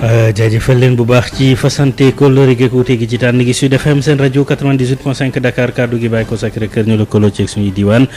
jaajëfal leen bu baax ci fasante kóllëre gi kuute gi ci tànn gi Sud FM seen rajo 98.5 Dakar kaddu gi bàyyi ko Sacré-Cœur ñu lëkkaloo ci suñuy diwaan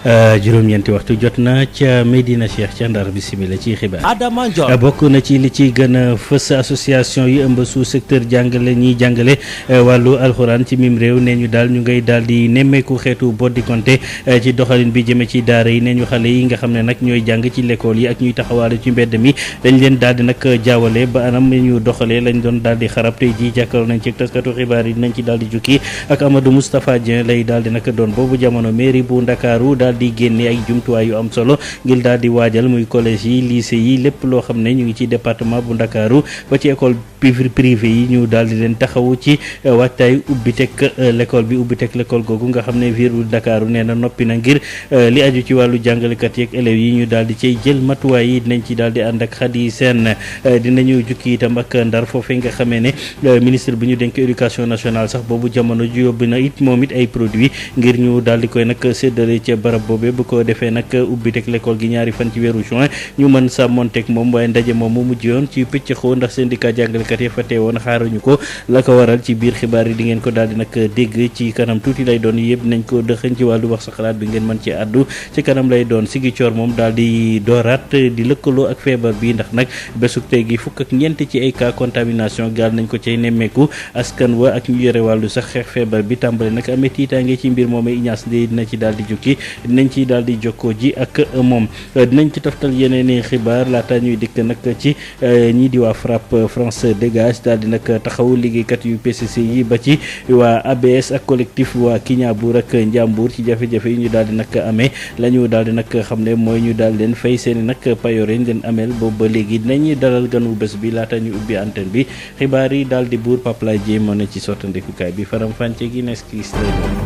juróom-ñeenti waxtu jot na ca Medina Cheikh ca Ndar bisimila ci xibaar. Adama Ndione bokk na ci li ci gën a fës association yi ëmb sous secteur jàngale ñiy jàngale wàllu alxuraan ci mim réew nee ñu daal ñu ngay daal di nemmeeku xeetu boddi konte ci doxalin bi jëme ci daara yi nee ñu xale yi nga xam ne nag ñooy jàng ci l'école yi ak ñuy taxawaale ci mbedd mi dañ leen daal di nag jaawale ba anam ñu doxalee lañ doon daal di xarab tey jii jàkkaarloo nañ ci taskatu xibaar yi dinañ ci daal di jukki ak Amadou Moustapha Dieng lay daal di nag doon boobu jamono mairie bu Ndakaaru daal di génne ay jumtuwaay yu am solo ngir daal di waajal muy collège yi lycée yi lépp loo xam ne ñu ngi ci département bu Ndakaaru ba ci école privé yi ñu daal di leen taxawu ci waajtaay ubbi teg l'école bi ubbi teg l'école googu nga xam ne ville bu Ndakaaru nee na noppi na ngir li aju ci wàllu jàngalekat yeeg élèves yi ñu daal di cay jël matuwaay yi dinañ ci daal di ànd ak Khady Sène dinañu jukki itam ak Ndar foofee nga xamee ne ministre bi ñu dénk éducation nationale sax boobu jamono ji yóbbu na it moom it ay produits ngir ñu daal di koy nag séddale ca barab boobee bu ko defee nag ubbi teg l'école gi ñaari fan ci weeru juin ñu mën sàmmonteeg moom waaye ndaje moom mu mujj yoon ci pëcc xoo ndax syndicat jàngalekat yi fa teewoon xaaruñu ko la ko waral ci biir xibaar yi di ngeen ko daal di nag dégg ci kanam tuuti lay doon yëpp nañ ko dëxëñ ci wàllu wax sa xalaat bi ngeen mën ci àddu ci kanam lay doon Ziguinchor moom daal di dooraat di lëkkaloo ak feebar bi ndax nag bésuk tey gi fukk ak ñeent ci ay cas contamination gaal nañ ko cay nemmeeku askan wa ak ñu yore wàllu sax xeex feebar bi tàmbale nag amee tiitaange ci mbir moom Ignace Ndeye dina ci daal di jukki dinañ ci daal di jokkoo ji ak moom dinañ ci toftal yeneen xibaar laata ñuy dikk nag ci ñii di waa FRAPP France Dégage daal di nag taxaw liggéeykat yu PCC yi ba ci waa ABS ak collectif waa Kiñaabuur ak Njàmbur ci jafe-jafe yi ñu daal di nag amee la ñu daal di nag xam ne mooy ñu daal leen fay seeni nag payoor yi leen ameel boobu ba léegi dinañ dalal ganu bés bi laata ñu ubbi antenne bi xibaar yi daal di buur Paplaay Jéem moo ne ci sottandikukaay bi faram fànce gi nes kis lay doon.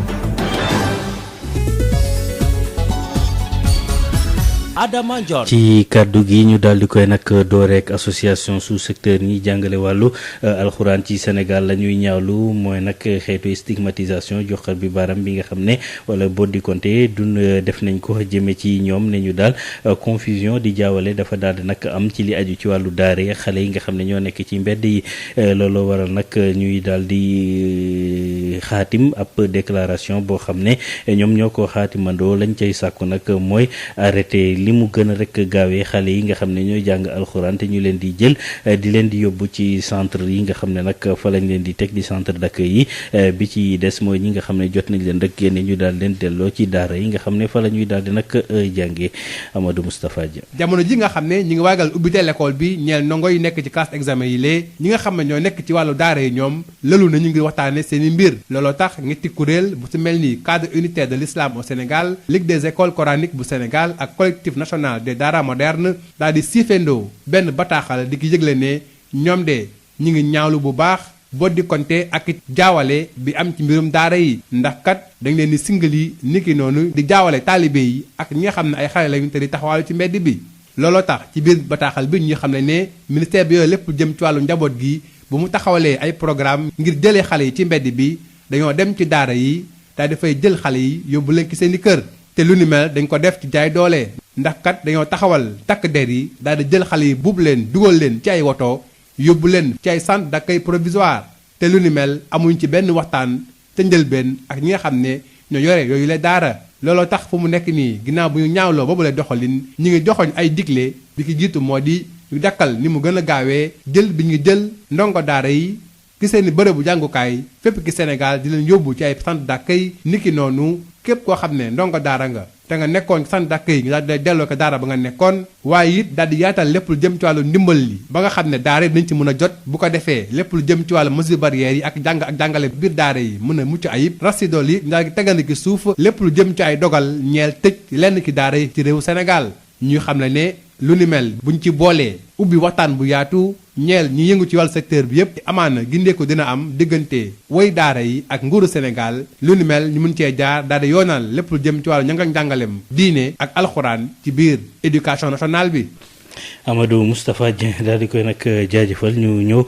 Adama Ndione ci kaddu gi ñu daal di koy nag dooreek association sous secteur ñi jàngale wàllu alxuraan ci Sénégal la ñuy ñaawlu mooy nag xeetu stigmatisation joxar bi baram bi nga xam ne wala boddi konte dun def nañ ko jëme ci ñoom ne ñu daal confusion di jaawale dafa daal di nag am ci li aju ci wàllu daare xale yi nga xam ne ñoo nekk ci mbedd yi looloo waral nag ñuy daal di xaatim ab déclaration boo xam ne ñoom ñoo ko xaatimandoo lañ cay sàkku nag mooy arrêté li mu gën a rek gaawee xale yi nga xam ne ñooy jàng alxuraan te ñu leen di jël di leen di yóbbu ci centre yi nga xam ne nag fa lañ leen di teg di centre d'accueil yi bi ci des mooy ñi nga xam ne jot nañ leen rek génne ñu daal leen delloo ci daara yi nga xam ne fa la ñuy daal di nag jàngee Amadou Moustapha Dia. jamono ji nga xam ne ñi ngi waagal ubbite l'école bi ñeel ndongo yi nekk ci classe examen yi lee ñi nga xam ne ñoo nekk ci wàllu daara yi ñoom lëlu na ñu ngi waxtaane seeni mbir looloo tax ñetti kuréel bu ci mel ni cadre unitaire de l'islam au Sénégal Ligue des écoles coraniques bu Sénégal ak collectif national des daara moderne daal di siifendoo benn bataaxal di ki yëgle ne ñoom de ñi ngi ñaawlu bu baax boddi konte ak jaawale bi am ci mbirum daara yi ndax kat dañ leen di singali niki noonu di jaawale taalibe yi ak ñi nga xam ne ay xale lañu te di taxawaalu ci mbedd bi looloo tax ci biir bataaxal bi ñu xam ne ministère bi yooyu lépp jëm ci wàllu njaboot gi bu mu taxawalee ay programme ngir jëlee xale yi ci mbedd bi dañoo dem ci daara yi daal di fay jël xale yi yóbbu leen ci seeni kër te lu ni mel dañ ko def ci jaay doole ndax kat dañoo taxawal takk der yi daal di jël xale yi buub leen dugal leen ci ay woto yóbbu leen ci ay centre d'accueil provisoire te lu ni mel amuñ ci benn waxtaan te njëlbeen ak ñi nga xam ne ñoo yore yooyu la daara looloo tax fu mu nekk nii ginnaaw bu ñu ñaawloo boobu lay doxalin ñi ngi joxoñ ay digle bi ki jiitu moo di ñu dakkal ni mu gën a gaawee jël bi ñu jël ndongo daara yi ki seeni bërëbu jàngukaay fépp ki Sénégal di leen yóbbu ci ay centre d'accueil niki noonu képp koo xam ne ndongo daara nga te nga nekkoon centre d'accueil nga daal di delloo ko daara ba nga nekkoon waaye it daal di yaatal lépp lu jëm ci wàllu ndimbal li ba nga xam ne daara yi dañ ci mën a jot bu ko defee lépp lu jëm ci wàllu mesures barrières yi ak jàngale biir daara yi mën a mucc ayib rasidol yi daal di tegandi ki suuf lépp lu jëm ci ay dogal ñeel tëj lenn ki daara yi ci réewu Sénégal ñuy xam ne lu ni mel buñ ci boolee ubbi waxtaan bu yaatu ñeel ñi yëngu ci wàllu secteur bi yépp amaana gindeeku dina am diggante woy daara yi ak nguuru Sénégal lu ni mel ñu mun cee jaar daal di yoonal lépp lu jëm ci wàllu njàng ak njàngalem diine ak alxuraan ci biir éducation nationale bi Amadou Moustapha Dieng daal di koy nag jaajëfal ñu ñëw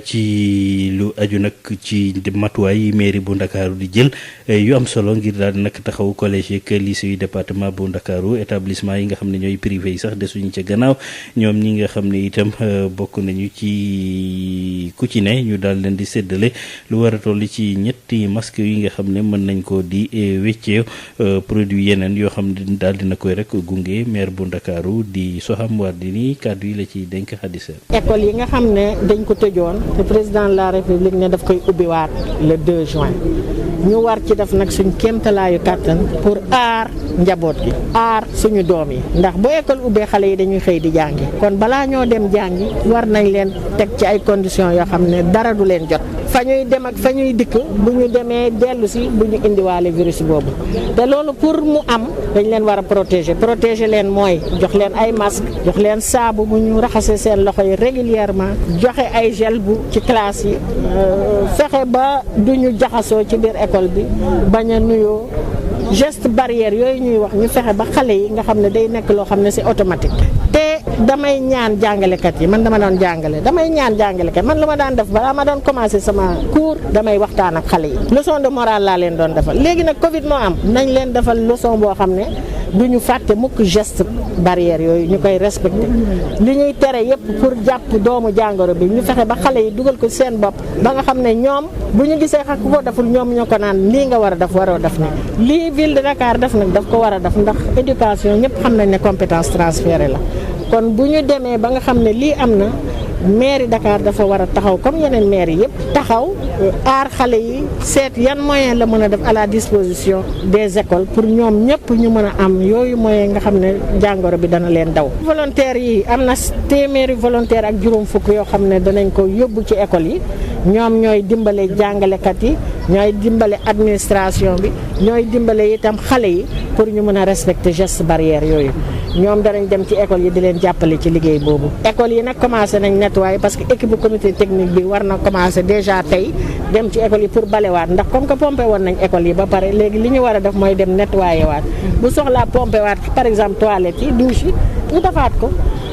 ci lu aju nag ci matuwaay yi mairie bu Ndakaaru di jël yu am solo ngir daal di nag taxaw collège ak lycée yu département bu Ndakaaru établissement yi nga xam ne ñooy privé yi sax desuñu ca gannaaw ñoom ñi nga xam ne itam bokk nañu ci ku ci ne ñu daal leen di séddale lu war a toll ci ñetti masque yi nga xam ne mën nañ ko di weccee produit yeneen yoo xam ne daal dina koy rek gunge maire bu Ndakaaru di Soham Wardini kàddu yi la ci dénk Hadissa. école yi nga xam ne dañ ko tëjoon te président de la république ne daf koy ubbiwaat le 2 juin ñu war ci def nag suñ kéemtalaayu kàttan pour aar njaboot gi aar suñu doom yi ndax bu école ubbee xale yi dañuy xëy di jàngi kon balaa ñoo dem jàngi war nañ leen teg ci ay conditions yoo xam ne dara du leen jot fa ñuy dem ak fa ñuy dikk bu ñu demee dellu si bu ñu indiwaale virus boobu te loolu pour mu am dañ leen war a protéger leen mooy jox leen ay masque jox leen saabu bu ñu raxasee seen loxo yi régulièrement joxe ay gel bu ci classe yi fexe ba du ñu jaxasoo ci biir école bi bañ a nuyoo geste barrière yooyu ñuy wax ñu fexe ba xale yi nga xam ne day nekk loo xam ne c'est automatique te damay ñaan jàngalekat yi man dama doon jàngale damay ñaan jàngalekat man lu ma daan def balaa ma doon commencer sama cours damay waxtaan ak xale yi leçon de morale laa leen doon defal léegi nag Covid moo am nañ leen defal leçon boo xam ne du ñu fàtte mukk geste barrière yooyu ñu koy respecté li ñuy tere yépp pour jàpp doomu jàngoro bi ñu fexe ba xale yi dugal ko seen bopp ba nga xam ne ñoom bu ñu gisee xak ko deful ñoom ñoo ko naan lii nga war a def waroo def ni lii ville de Dakar def nag daf ko war a def ndax éducation ñëpp xam nañ ne compétence transférée la kon bu ñu demee ba nga xam ne lii am na mairie Dakar dafa war a taxaw comme yeneen maire yëpp taxaw aar xale yi seet yan moyen la mën a def à la disposition des écoles pour ñoom ñëpp ñu mën a am yooyu moyen nga xam ne jàngoro bi dana leen daw. volontaires yi am na téeméeri volontaire ak juróom fukk yoo xam ne danañ ko yóbbu ci école yi ñoom ñooy dimbale jàngalekat yi ñooy dimbale administration bi ñooy dimbale itam xale yi pour ñu mën a respecter gestes barrières yooyu ñoom danañ dem ci école yi di leen jàppale ci liggéey boobu. école yi nag commencé nañ nettoyer parce que équipe bu comité technique bi war na commencé déjà tey dem ci école yi pour balewaat ndax comme que pompé woon nañ école yi ba pare léegi li ñu war a def mooy dem nettoyer waat bu soxlaa pompé waat par exemple toilettes yi douche yi ñu defaat ko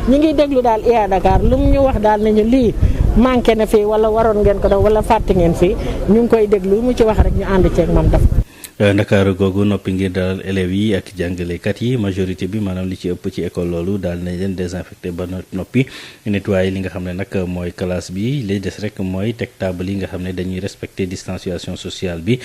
ñu ngi déglu daal IA Dakar lu mu ñu wax daal nañu lii manqué na fii wala waroon ngeen ko def wala fàtte ngeen fii ñu ngi koy déglu mu ci wax rek ñu ànd ceeg moom def Ndakaaru googu noppi ngir dalal élèves yi ak jàngalekat yi majorité bi maanaam li ci ëpp ci école loolu daal nañ leen désinfecté ba noppi nettoyé li nga xam ne nag mooy classe bi li des rek mooy teg table yi nga xam ne dañuy respecté distanciation sociale bi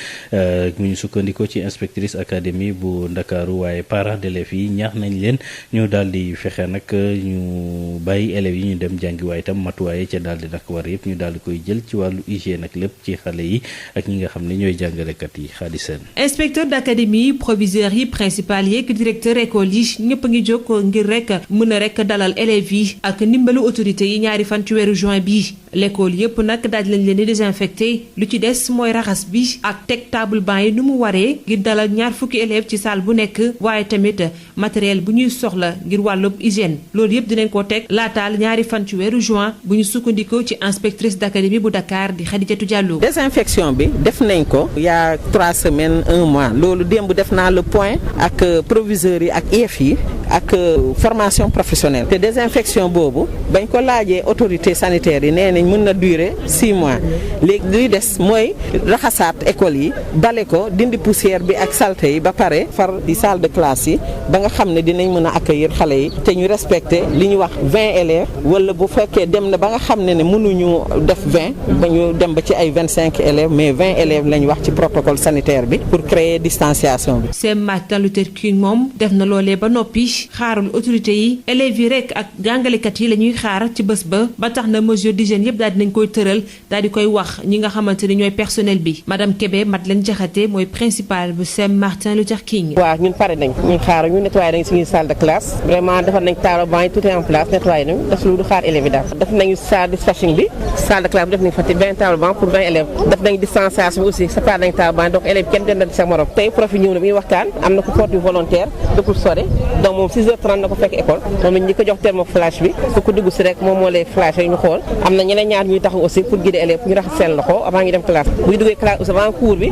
mu ñu sukkandikoo ci inspectrice académie bu Ndakaaru waaye parents d'élèves yi ñaax nañ leen ñu daal di fexe nag ñu bàyyi élèves yi ñu dem jàngi waaye itam matuwaay ca daal di nag war yëpp ñu daal di koy jël ci wàllu hygiène ak lépp ci xale yi ak ñi nga xam ne ñooy jàngalekat yi xaadi seen inspecteur d'académie proviseur yi principal yi ak directeur école yi ñëpp a ngi jóg ngir rek mën a rek dalal élèves yi ak ndimbalu autorités yi ñaari fan ci weeru juin bi l'école yëpp nag daaj lañ leen di désinfecté lu ci des mooy raxas bi ak teg table banc yi nu mu waree ngir dalal ñaar fukki élèves ci salle bu nekk waaye tamit matériel bu ñuy soxla ngir wàllub hygiène loolu yëpp dinañ ko teg laataal ñaari fan ci weeru juin bu ñu sukkandikoo ci inspectrice d'académie bu Dakar di Khadijatou Diallo. désinfection bi def nañ ko il y a 3 semaines 1 mois loolu démb def naa le point ak proviseurs yi ak IEF yi ak formation professionnelle te désinfection boobu bañ ko laajee autorités sanitaires yi nee nañ mën na durer 6 mois léegi luy des mooy raxasaat école yi bale ko dindi poussière bi ak saleté yi ba pare far di salle de classe yi ba nga xam ne dinañ mën a accueillir xale yi te ñu respecter li ñu wax 20 élèves wala bu fekkee dem na ba nga xam ne mënuñu def 20 ba ñu dem ba ci ay 25 élèves mais 20 élèves lañ wax ci protocole sanitaire bi pour créer distanciation bi. Saint Martin Luther King moom def na loolee ba noppi xaarul autorité yi élèves yi rek ak jàngalekat yi la ñuy xaar ci bés ba tax na mesure d'hygiène yëpp daal dinañ koy tëral daal di koy wax ñi nga xamante ni ñooy personnel bi madame Kébé Madeleine Diakhaté mooy principale bu Saint Martin Luther King. waaw ñun pare nañ ñun xaar ñu nettoyé nañ suñuy salle de classe vraiment defar nañ table banc yi tout est en place nettoyé nañ def lu du xaar élèves yi daal def nañu salle dispatching bi salle de classe bi def nañ fa 20 table banc pour 20 élèves def nañ distanciation bi aussi séparé nañ table banc donc élèves kenn dendal ci sa morom tey prof yi ñëw na bi ñuy waxtaan am na ko porte volontaire dëkkul sore donc moom 6h30 na ko fekk école moom it ñi ko jox thermoflash bi ku ko dugg si rek moom moo lay flash ñu xool am na ñeneen ñaar ñuy taxaw aussi pour guider élèves pour ñu raxas seen loxo avant ñu dem classe buy duggee classe aussi avant cours bi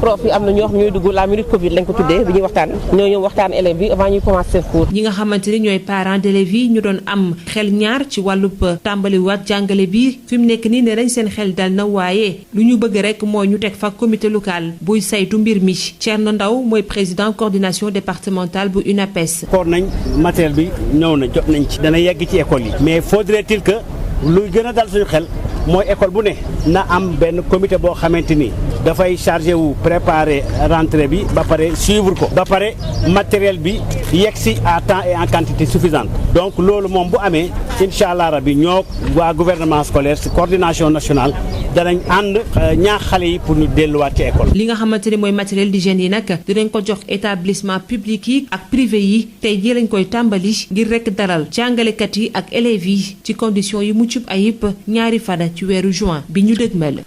prof yi am na ñoo xam ñooy dugg la minute Covid lañ ko tuddee bi ñuy waxtaan ñoo ñëw waxtaan élèves bi avant ñuy commencer seen cours. ñi nga xamante ni ñooy parents d'élèves yi ñu doon am xel ñaar ci wàllub tàmbaliwaat jàngale bi fi mu nekk nii ne nañ seen xel dal na waaye lu ñu bëgg rek mooy ñu teg fa comité local buy saytu mbir mi Thierno Ndaw mooy président coordination départementale bu UNAPES. xool nañ matériel bi ñëw na jot nañ ci dana yegg ci école yi mais faudrait-il que luy gën a dal suñu xel mooy école bu ne na am benn comité boo xamante ni dafay chargé wu préparer rentrée bi ba pare suivre ko ba pare matériel bi yegg si à temps et en quantité suffisante donc loolu moom bu amee incha allah rabi ñoo waa gouvernement scolaire si coordination nationale danañ ànd ñaax xale yi pour ñu delluwaat ci école. li nga xamante ni mooy matériel d'hygiène yi nag dinañ ko jox établissement public yi ak privé yi tey jii lañ koy tàmbali ngir rek dalal jàngalekat yi ak élèves yi ci conditions yu mucc ayib ñaari fana ci weeru juin bi ñu dëgmal.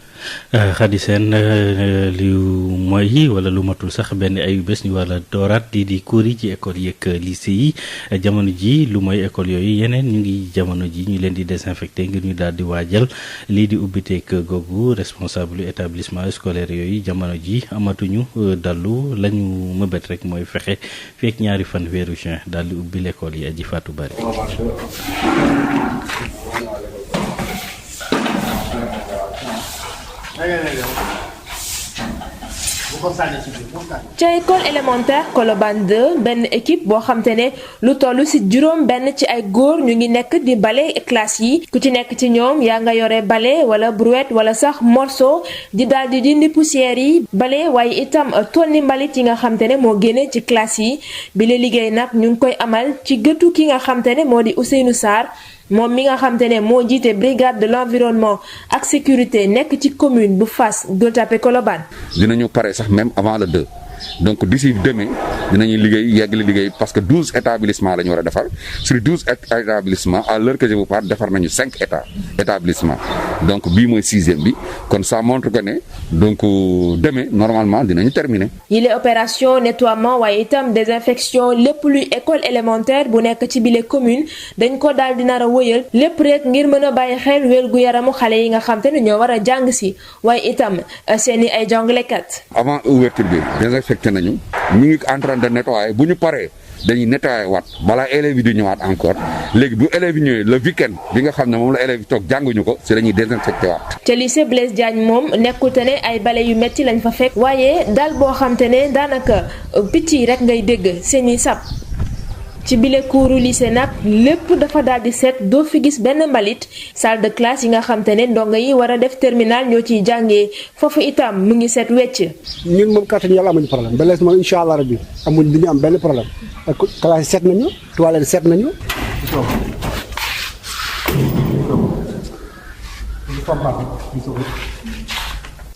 Khady Sène li mooy wala lu matul sax benn ayu bés ñu wala dooraat di cours yi ci école yeeg lycée yi jamono ji lu mooy école yooyu yeneen ñu ngi jamono ji ñu leen di désinfecté ngir ñu daal di waajal lii di ubbiteeg googu responsable établissement scolaire yooyu jamono ji amatuñu dallu la ñu mëbët rek mooy fexe fekk ñaari fan weeru juin daal di ubbi l'école yi aji Fatou Bari. ca école élémentaire Colobane 2 benn équipe boo xam te ne lu toll ci juróom benn ci ay góor ñu ngi nekk di bale classe yi ku ci nekk ci ñoom yaa nga yore bale wala brouette wala sax morceau di daal di dindi poussière yi bale waaye itam tonni mbalit yi nga xam te ne moo génne ci classe yi bi la liggéey nag ñu ngi koy amal ci gëtu ki nga xam te ne moo di Ousseynou Sarr moom mi nga xam te ne moo jiite brigade de l'environnement ak sécurité nekk ci commune bu Fass Gueule Tapée Colobane. dinañu pare sax même avant le 2 donc d'ici demain dinañu yeggali liggéey parce que 12 établissements la ñu war a defar sur 12 établissements à l'heure que je vous parle defar nañu 5 établissements donc bii mooy 6e bi kon ça montre que ne donc demain normalement dinañu terminer. yile opération nettoiement waaye itam désinfection lépp luy école élémentaire bu nekk ci bile commune dañ ko daal di nar a wëyal lépp rek ngir mën a bàyyi xel wér gu yaramu xale yi nga xam te ne ñoo war a jàng si waaye itam seeni ay jàngalekat. avant ouverture bi désinfecté nañu ñu ngi en train de nettoyer bu ñu paree dañuy nettoyer waat balaa élèves yi di ñëwaat encore léegi bu élèves yi ñëwee le week-end bi nga xam ne moom la élèves yi toog jànguñu ko si dañuy désinfecté waat. ca lycée Blaise Diagne moom nekkute ne ay bale yu metti lañ fa fekk waaye daal boo xam te ne daanaka picc yi rek ngay dégg seeni sab ci bile kuuru lycée nag lépp dafa daal di set doo fi gis benn mbalit salle de classe yi nga xam te ne ndongo yi war a def terminal ñoo ciy jàngee foofu itam mu ngi set wecc. ñun moom kàttan yàlla amuñu problème ba léegi moom incha allah rabbi amuñ du ñu am benn problème ak classe yi set nañu toilette set nañu.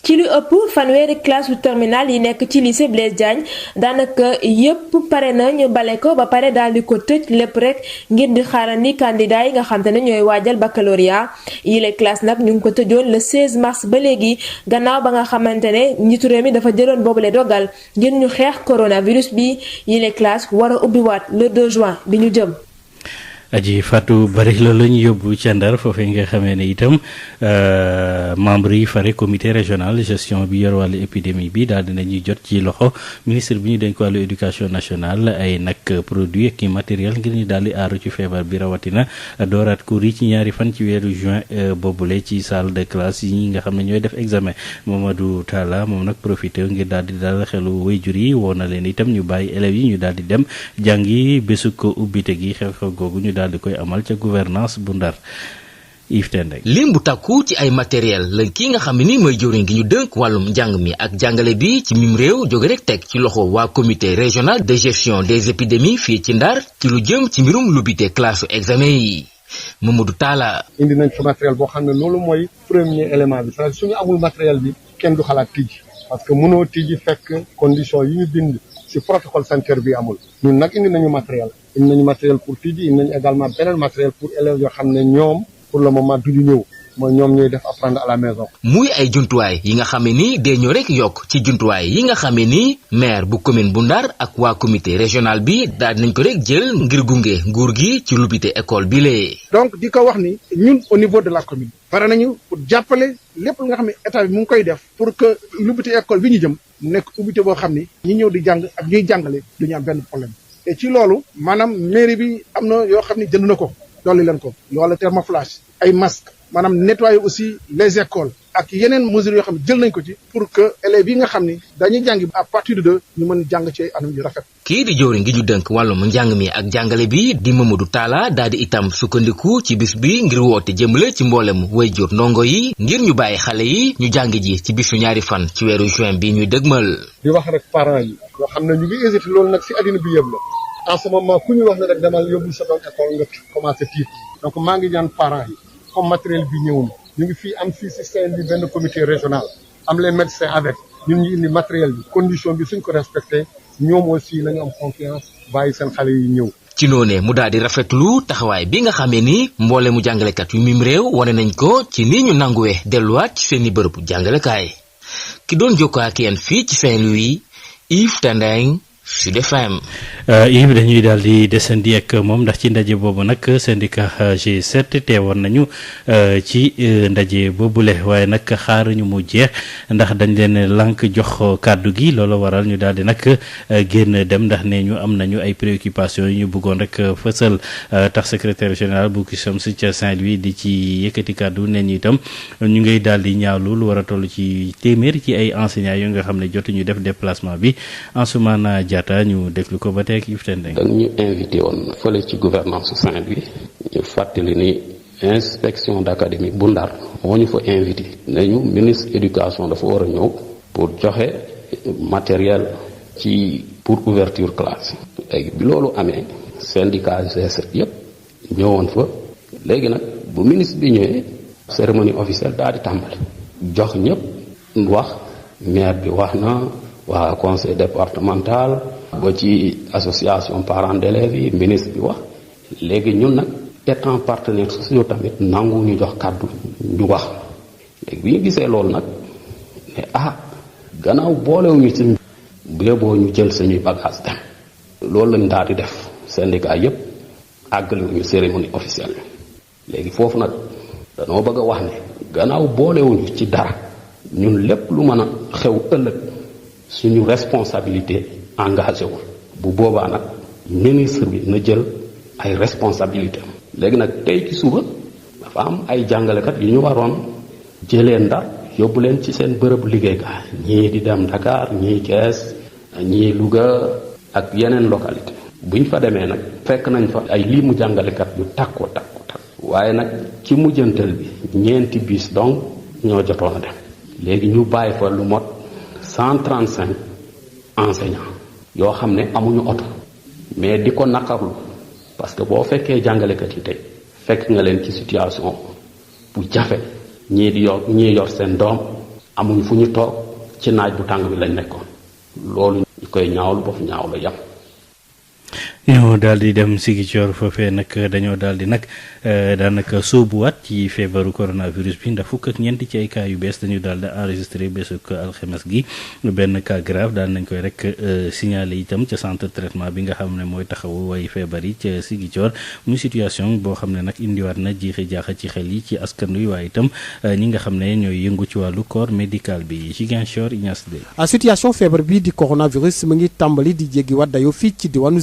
ci lu ëpp fanweeri classe su terminal yi nekk ci lycée Blaise Diagne daanaka yépp pare na ñu bale ko ba pare daal di ko tëj lépp rek ngir di xaarandi candidat yi nga xam te ne ñooy waajal baccalauréat yile classe nag ñu ngi ko tëjoon le 16 mars ba léegi gannaaw ba nga xamante ne njiitu réew mi dafa jëloon boobule dogal ngir ñu xeex coronavirus bi yile classe war a ubbiwaat le 2 juin bi ñu jëm. aji Fatou Bari loolu la ñu yóbbu ca Ndar foofee nga xamee ne itam membre yi fare comité régional gestion bi yor wàllu épidémie bi daal dinañuy jot ci loxo ministre bi ñu dénk wàllu éducation nationale ay nag produit ak matériel ngir ñu daal di aaru ci feebar bi rawatina dooraat cours yi ci ñaari fan ci weeru juin boobule ci salle de classe yi nga xam ne ñooy def examen Mamadou Talla moom nag profité ngir daal di dalal xelu waajur yi woo na leen itam ñu bàyyi élèves yi ñu daal di dem jàngi bésu ko ubbite gi xew-xew googu ñu daal di koy amal ca gouvernance bu Ndar lim bu takku ci ay matériel la ki nga xam ne ni mooy jëwriñ gi ñu dënk wàllum njàng mi ak jàngale bi ci mim réew jóge rek teg ci loxo waa comité régional de gestion des épidémies fii ci Ndar ci lu jëm ci mbirum lubbite classe examen yi Mamadou Talla. indi nañ fi matériel boo xam ne loolu mooy premier élément bi c'est-à-dire suñu amul matériel bi kenn du xalaat tijji parce que mënoo tijji fekk condition yi ñu bind ci protocole sanitaire bi amul ñun nag indi nañu matériel pour tijji indi nañu également beneen matériel pour élèves yoo xam ne ñoom pour le moment duñu ñëw mooy ñoom ñuy def apprendre à la maison. muy ay jumtuwaay yi nga xam ne ni dañoo rek yokk ci jumtuwaay yi nga xam ne ni maire bu commune bu Ndar ak waa comité régional bi daal nañ ko rek jël ngir gunge nguur gi ci lubbite école bi lee. donc di ko wax ni ñun au niveau de la commune pare nañu pour jàppale lépp lu nga xam ne état bi mu ngi koy def pour que lubbite école bi ñu jëm mu nekk ubbite boo xam ni ñi ñëw di jàng ak ñuy jàngale du ñu am benn problème et ci loolu maanaam mairie bi am na yoo xam ne jënd na ko dolli leen ko loolu thermoflash ay masque maanaam nettoyer aussi les écoles ak yeneen mesures yoo xam ne jël nañ ko ci pour que élèves yi nga xam ni dañuy jàngi à partir de ñu mën jàng ci anam yu rafet. kii di jëwriñ gi ñu dënk wàllum njàng mi ak jàngale bi di Mamadou Talla daal di itam sukkandiku ci bis bi ngir woote jëmale ci mboolem waajur ndongo yi ngir ñu bàyyi xale yi ñu jàng ji ci bisu ñaari fan ci weeru juin bi ñuy dëgmal. di wax rek parents yi yoo xam ne ñu ngi hésité loolu nag si addina bi yëpp la en ce moment ku ñu wax ne rek demal yóbbu sa doom école nga commencé tiit donc maa ngi ñaan parents yi comme matériel bi ñëw na ñu ngi fii am fii si Saint-Louis benn comité régional am les médecins avec ñun ñu indi matériel bi condition bi suñ ko respecté ñoom aussi la ñu am confiance bàyyi seen xale yi ñëw. ci noonee mu daal di rafetlu taxawaay bi nga xamee ni mboole mu jàngalekat yu mim réew wane nañ ko ci ni ñu nanguwee delluwaat ci seeni bërëbu jàngalekaay ki doon jokkoo ak yéen fii ci Saint-Louis Yves Tendeng Sud FM. Yves dañuy daal di desandi ak moom ndax ci ndaje boobu nag syndicat G7 teewoon nañu ci ndaje boobule waaye nag xaaruñu mu jeex ndax dañ leen lànk jox kàddu gi loolu waral ñu daal di nag génn dem ndax ne ñu am nañu ay préoccupations yu ñu bëggoon rek fësal tax secrétaire général bu CUSEMS ca Saint-Louis di ci yëkkati kàddu ne ñu itam ñu ngay daal di ñaawlu lu war a toll ci téeméer ci ay enseignants yu nga xam ne jotuñu def déplacement bi Ansoumana Diatta ñu déglu ko ba tey ak Yves Tendeng. dañ ñu invité woon fële ci gouvernance Saint-Louis ñu fàttali ni inspection d'académie bu Ndar moo ñu fa invité nañu ministre éducation dafa war a ñëw pour joxe matériel pour ouverture classe léegi bi loolu amee syndicat G7 yépp ñëwoon fa léegi nag bu ministre bi ñëwee cérémonie officielle daal di tàmbali jox ñëpp wax maire bi wax na waa conseil départemental ba ci association parents d'élèves yi ministre bi wax léegi ñun nag étant partenaires sociaux tamit nangu ñu jox kàddu ñu wax léegi bi ñu gisee loolu nag ne gannaaw boolewuñu ci bu yeboo ñu jël suñuy bagage dem loolu lañ daal di def syndicat yépp àggaliwuñu cérémonie officielle bi léegi foofu nag danoo bëgg a wax ne gannaaw boolewuñu ci dara ñun lépp lu mën a xew ëllëg suñu responsabilité engagé wu bu boobaa nag ministre bi na jël ay responsabilité léegi nag tey ci suba dafa am ay jàngalekat yu ñu waroon jëlee Ndar yóbbu leen ci seen bërëb liggéeykaay ñii di dem Dakar ñii Thiès ñii Louga ak yeneen localité buñ fa demee nag fekk nañ fa ay limu jàngalekat yu takku waaye nag ci mujjantal bi ñeenti bis donc ñoo jotoon a dem léegi ñu bàyyi fa lu mot 135 enseignants yoo xam ne amuñu oto mais di ko naqarlu parce que boo fekkee jàngalekat yi tey fekk nga leen ci situation bu jafe ñii yor seen doom amuñu fu ñu toog ci naaj bu tàng bi lañ nekkoon loolu ñu koy ñaawlu ba fu ñaaw la yam ñoo daal di dem Ziguinchor foofee nag dañoo daal di nag daanaka sóobuwaat ci feebaru coronavirus bi ndax fukk ak ñeent ci ay cas yu bees dañu daal di enregistré bésuk alxames gi benn cas grave daal nañ koy rek signalé itam ca centre traitement bi nga xam ne mooy taxawu way feebar yi ca Ziguinchor muy situation boo xam ne nag indiwaat na jiixi jaaxa ci xel yi ci askan wi waaye itam ñi nga xam ne ñooy yëngu ci wàllu corps médical bi Ziguinchor Ignace Dey. situation feebar bi di coronavirus mu ngi tàmbali di jéggiwaat dayoo fii ci diwaanu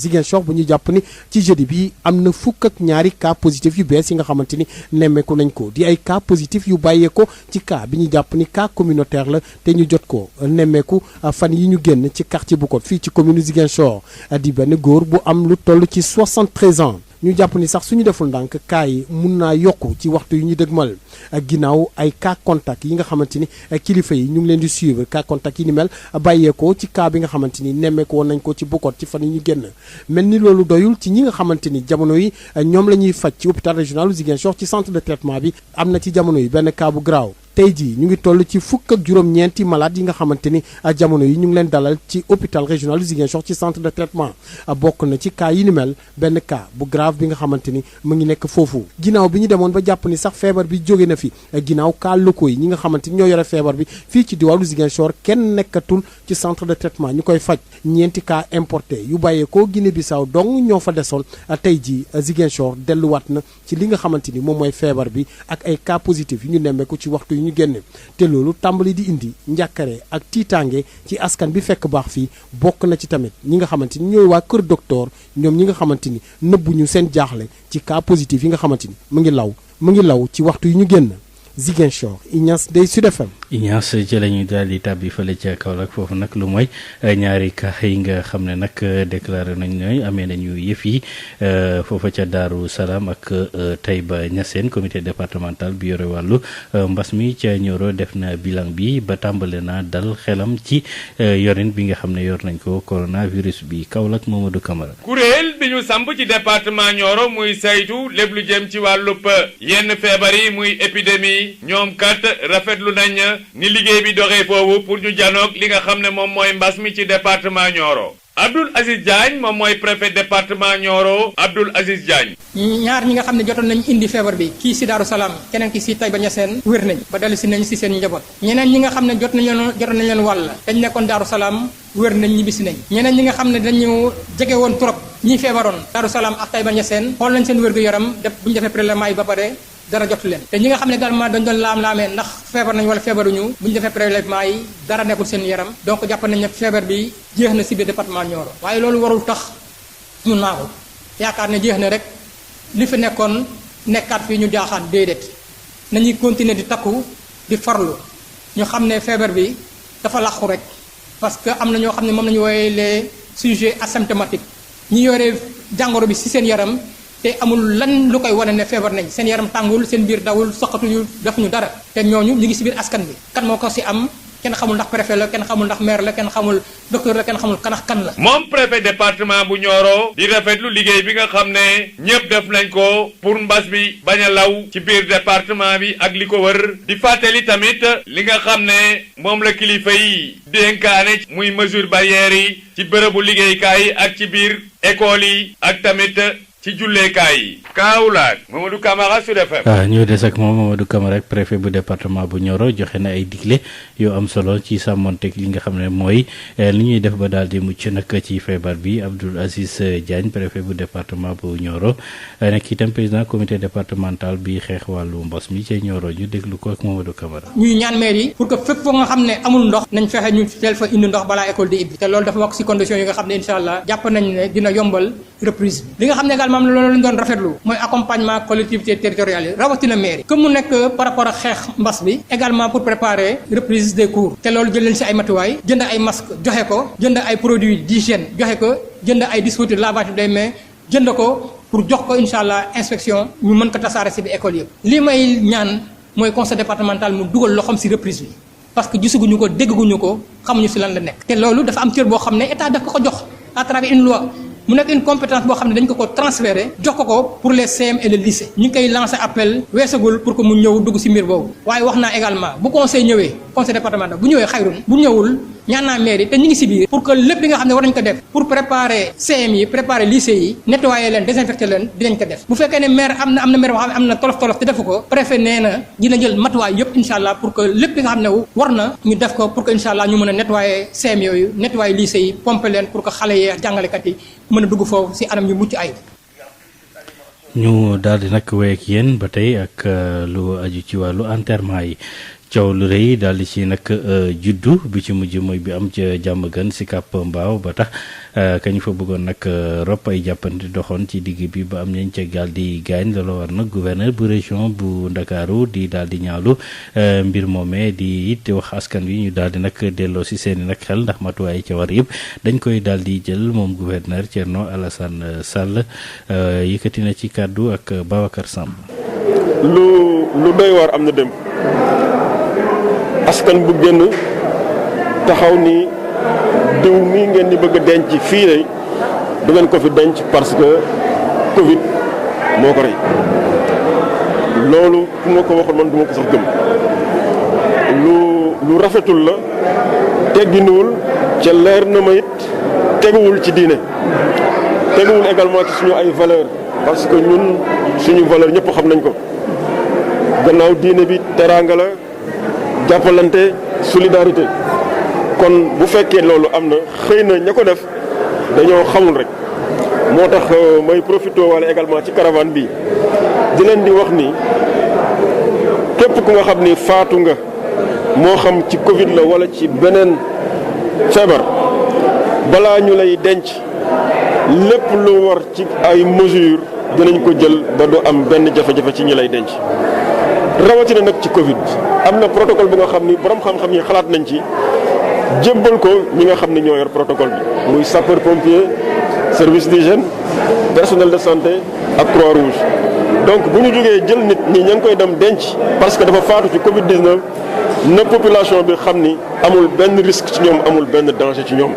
Ziguinchor bu ñu jàpp ni ci jeudi bi am na fukk ak ñaari cas positif yu bees yi nga xamante ni nemmeeku nañ ko di ay cas positif yu bàyyeeko ci cas bi ñu jàpp ni cas communautaire la te ñu jot ko nemmeeku fan yi ñu génn ci quartier bu ko fii ci commune Ziguinchor di benn góor bu am lu toll ci 73 ans ñu jàpp ni sax suñu deful ndànk cas yi mun naa yokku ci waxtu yu ñu dëgmal ginnaaw ay cas contact yi nga xamante ni kilifa yi ñu ngi leen di suivre cas contact yi ni mel bàyyeekoo ci cas bi nga xamante ni nemmeeku woon nañ ko ci Bukot ci fan yi ñu génn mel ni loolu doyul ci ñi nga xamante ni jamono yi ñoom la ñuy faj ci hôpital régional Ziguinchor ci centre de traitement bi am na ci jamono yi benn cas bu graaw tey jii ñu ngi toll ci fukk ak juróom-ñeenti malade yi nga xamante ni jamono yi ñu ngi leen dalal ci hôpital régional de Ziguinchor ci centre de traitement bokk na ci cas yi ni mel benn cas bu grave bi nga xamante ni mu ngi nekk foofu ginnaaw bi ñu demoon ba jàpp ni sax feebar bi jóge na fi ginnaaw cas locaux yi ñi nga xamante ni ñoo yore feebar bi fii ci diwaanu Ziguinchor kenn nekkatul ci centre de traitement ñu koy faj ñeenti cas importé yu bàyyeekoo Guinée-Bissau dong ñoo fa desoon tey jii Ziguinchor delluwaat na ci li nga xamante ni moom mooy feebar bi ak ay cas positif yu ñu nemmeeku ci waxtu yu ñu génne te loolu tàmbali di indi njàkkare ak tiitaange ci askan bi fekk baax fii bokk na ci tamit ñi nga xamante ni ñooy waa kër docteur ñoom ñi nga xamante ni nëbbuñu seen jaaxle ci cas positif yi nga xamante ni mu ngi law ci waxtu yu ñu génn Ziguinchor Ignace Dey Sud FM. Ignace ci la ñuy daal di tàbbi fële ca Kaolack foofu nag lu mooy ñaari cas yi nga xam ne nag déclaré nañ ne amee nañu yëf yi foofa ca Daaru Salaam ak Taïba Niassène comité départemental bi yore wàllu mbas mi ca Nioro def na bilan bi ba tàmbale na dal xelam ci yorin bi nga xam ne yor nañ ko coronavirus bi Kaolack Mamadou Camara. kuréel bi ñu samp ci département Nioro muy saytu lépp lu jëm ci wàllub yenn feebar yi muy épidémie ñoom kat rafetlu nañ ni liggéey bi doxee foofu pour ñu janoog li nga xam ne moom mooy mbas mi ci département Nioro. Abdoul Aziz Diagne moom mooy préfet département Nioro. Abdoul Aziz Diagne. ñaar ñi nga xam ne jotoon nañ indi feebar bi kii si Daaru Salaam keneen ki si Taïba Niassène wér nañ ba dellu si nañ si seen njaboot. ñeneen ñi nga xam ne jotoon nañ leen wàll dañ nekkoon Daaru Salaam wér nañ ñibbisi nañ. ñeneen ñi nga xam ne dañu jege woon trop ñi feebaroon Daaru Salaam ak Taïba Niassène xool nañ seen wér-gu-yaram def bu ñu defee prélèvement yi ba pare dara jotu leen te ñi nga xam ne également dañ doon laam-laamee ndax feebar nañ wala feebaruñu bu ñu defee prélèvement yi dara nekkul seen yaram donc jàpp nañ ne feebar bi jeex na si biir département Nioro waaye loolu warul tax ñu naagu yaakaar ne jeex na rek li fi nekkoon nekkaat fii ñu jaaxaan déedéet nañuy continuer di takku di farlu ñu xam ne feebar bi dafa làqu rek parce que am na ñoo xam ne moom la ñu wooyee les sujets asymptomatiques ñi yore jàngoro bi si seen yaram te amul lan lu koy wane ne feebar nañ seen yaram tàngul seen biir dawul soqatuñu defuñu dara te ñooñu ñu ngi si biir askan bi kan moo ko si am kenn xamul ndax préfet la kenn xamul ndax maire la kenn xamul docteur la kenn xamul kanax kan la. moom préfet département bu Nioro di rafetlu liggéey bi nga xam ne ñëpp def nañ ko pour mbas bi bañ a law ci biir département bi ak li ko wër di fàttali tamit li nga xam ne moom la kilifa yi dénkaane muy mesure barrière yi ci bërëbu liggéeykaay yi ak ci biir école yi ak tamit ci julleekaay yi. Kaolack Mamadou Camara Sud FM. ñu des ak moom Mamadou Camara ak préfet bu département bu Nioro joxe na ay digle yoo am solo ci sàmmonteeg li nga xam ne mooy li ñuy def ba daal di mucc nag ci feebar bi Abdoul Aziz Diagne préfet bu département bu Nioro nekk itam président comité départemental bi xeex wàllu mbos mi ci Nioro ñu déglu ko ak Mamadou Camara. ñuy ñaan maire yi pour que fépp foo nga xam ne amul ndox nañ fexe ñu teel fa indi ndox balaa école di ibbi te loolu dafa bokk ci conditions yi nga xam ne incha allah jàpp nañ ne dina yombal reprise bi li nga xam ne également loolu lañ doon rafetlu mooy accompagnement collectivité territoriale yi rawatina maire yi comme mu nekk par rapport ak xeex mbas bi également pour préparer reprise des cours te loolu jël leen ci ay matuwaay jënd ay masque joxe ko jënd ay produits d'hygiène joxe ko jënd ay dispositifs lavage des mains jënd ko pour jox ko incha allah inspection ñu mën ko tasaare ci bi école yëpp li may ñaan mooy conseil départemental mu dugal loxoom ci reprise bi parce que gisaguñu ko dégguñu ko xamuñu ci lan la nekk te loolu dafa am cër boo xam ne état daf ko jox à travers une loi mu nekk une compétence boo xam ne dañ ko transféré jox ko pour les CM et le lycée ñu ngi koy lancé appel weesagul pour que mu ñëw dugg ci mbir boobu waaye wax naa également bu conseil ñëwee conseil départemental bu ñëwee xayrun bu ñëwul ñaan naa maire yi te ñu ngi ci biir pour que lépp li nga xam ne war nañ ko def pour préparer CM yi préparer lycée yi nettoyer leen désinfecter leen dinañ ko def bu fekkee ne maire am na maire boo xam ne am na tolof te defu ko préfet nee na dina jël matuwaay yëpp incha allah pour que lépp li nga xam ne war na ñu def ko pour que incha allah ñu mën a nettoyer CM yooyu nettoyer lycée yi pomper leen pour que xale yi jàngalekat yi mën a dugg foofu ci anam yu mucc ayib. ñu daal di nag wéy ak yéen ba tey ak lu aju ci wàllu enterrement yi coow lu rëy daal di ci nag juddu bi ci mujj mooy bi am ca jàmm gën si Cap Mbao ba tax kañ fa bëggoon nag ropp ay jàppante doxoon ci digg bi ba am nañ ca gaal di gaañ loolu war nag gouverneur bu région bu Ndakaaru di daal di ñaawlu mbir moomee di it wax askan wi ñu daal di nag delloo si seeni nag xel ndax matuwaay ca war yëpp dañ koy daal di jël moom gouverneur Thierno Alassane Sall yëkkati na ci kàddu ak Babacar Samb. lu doy war am na dem. askan bu génn taxaw ni diw mii ngeen di bëgg a denc fii lay du ngeen ko fi denc parce que Covid moo ko rey loolu ku ma ko waxoon man du ma ko sax gëm lu rafetul la tegginuwul ca leer na ma it teguwul ci diine teguwul également ci suñu ay valeur parce que ñun suñu valeur ñëpp xam nañ ko gannaaw diine bi teraanga la jàppalante solidarité kon bu fekkee loolu am na xëy na ña ko def dañoo xamul rek moo tax may profité wala également ci caravane bi di leen di wax ni képp ku nga xam ni faatu nga moo xam ci Covid la wala ci beneen feebar balaa ñu lay denc lépp lu war ci ay mesures dinañ ko jël ba du am benn jafe-jafe ci ñi lay denc. rawatina nag ci Covid am na protocole bu nga xam ni borom xam-xam yi xalaat nañ ci jébbal ko ñi nga xam ne ñoo yor protocole bi muy sapeur pompier service d'hygiène personnel de santé ak Croix-Rouge. donc bu ñu jógee jël nit ñi ña ngi koy dem denc parce que dafa faatu ci Covid 19 na population bi xam ni amul benn risque ci ñoom amul benn danger ci ñoom.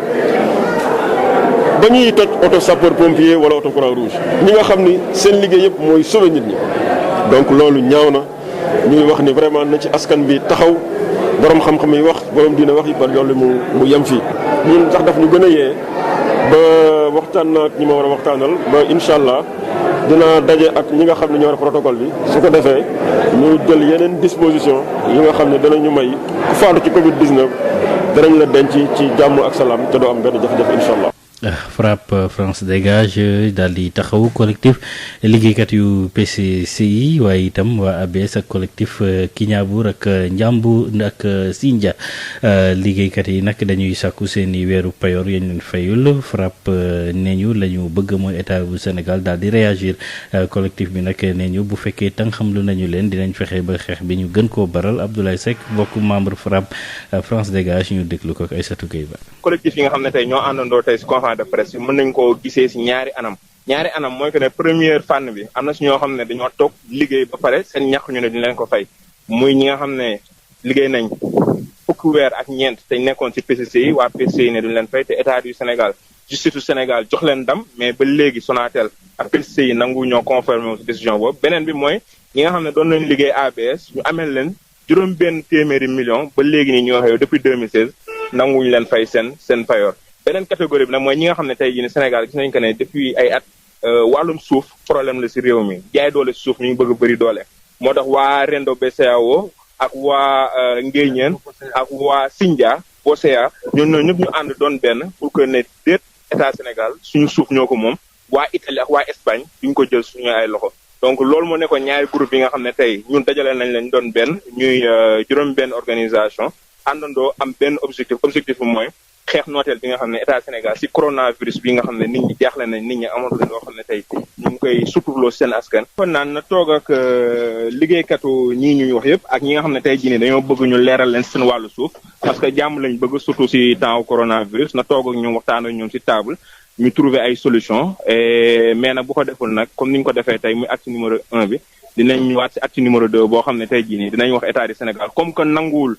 ba ñuy toj auto sapeur pompier wala auto Croix-Rouge ñi nga xam ni seen liggéey yëpp mooy sauver nit ñi donc loolu ñaaw na ñuy wax ni vraiment na ci askan bi taxaw borom xam-xam yi wax borom dina wax yi ba loolu mu yem fii. ñun sax daf ñu gën a yee ba waxtaan naa ak ñi ma war a waxtaanal ba incha allah dina daje ak ñi nga xam ne ñoo war protocole bi su ko defee ñu jël yeneen disposition yi nga xam ne danañu may ku faatu ci Covid 19 danañ la denc ci jàmm ak salaam te doo am benn jafe-jafe incha allah. FRAPP France Dégage daal di taxawu collectif liggéeykat yu PCCI waaye itam waa ABS ak collectif Kiñaabuur ak Njàmbur ak Sindia liggéeykat yi nag dañuy sàkku seeni weeru payoor yañ leen fayul FRAPP nee ñu la ñu bëgg mooy état bu Sénégal daal di réagir collectif bi nag nee ñu bu fekkee tàng xam lu nañu leen dinañ fexe ba xeex bi ñu gën koo baral Abdoulaye Seck bokk membre FRAPP France Dégage ñu déglu ko ak Aïssatou Gueye Ba. collectif yi nga xam ne tey ñoo àndandoo tey de presse yi mën nañ koo gisee ci ñaari anam mooy que ne première fànn bi am na si ñoo xam ne dañoo toog liggéey ba pare seen ñàkk ñu ne duñ leen ko fay muy ñi nga xam ne liggéey nañ fukki weer ak ñeent te nekkoon ci PCCI waa PCCI ne duñ leen fay te état du Sénégal justice du Sénégal jox leen ndam mais ba léegi Sonatel ak PCCI nangu ñoo confirmé wu ci décision boobu beneen bi mooy ñi nga xam ne doon nañ liggéey ABS ñu amel leen juróom-benn téeméeri million ba léegi nii ñu waxee depuis 2016 nanguñu leen fay seen payoor. beneen catégorie bi nag mooy ñi nga xam ne tey jii ne Sénégal gis nañ ko ne depuis ay at wàllum suuf problème la ci réew mi jaay doole ci suuf ñu ngi bëgg a bëri doole moo tax waa Rendo BCEAO ak waa Ngéeñeen ak waa Sindia BOSEA ñoom ñëpp ñu ànd doon benn pour que ne déet état Sénégal suñu suuf ñoo ko moom waa Italie ak waa Espagne duñ ko jël suñu ay loxo donc loolu moo nekkoon ñaari groupe yi nga xam ne tey ñun dajale nañ leen doon benn ñuy juróom benn organisation àndandoo am benn objectif bi mooy xeex nooteel bi nga xam ne état Sénégal ci coronavirus bi nga xam ne nit ñi jaaxle nañ nit ñi amatu leen loo xam ne tey ñu ngi koy suturloo seen askan. kon naan na toog ak liggéeykatu ñii ñuy wax yëpp ak ñi nga xam ne tey jii nii dañoo bëgg ñu leeral leen seen wàllu suuf parce que jàmm lañ bëgg surtout ci temps coronavirus na toog ak ñoom waxtaan ak ñoom ci table ñu trouver ay solution mais nag bu ko deful nag comme ni ñu ko defee tey muy acte numéro 1 bi dinañ ñëwaat ci acte numéro 2 boo xam ne tey jii nii dinañ wax état du Sénégal comme que nanguwul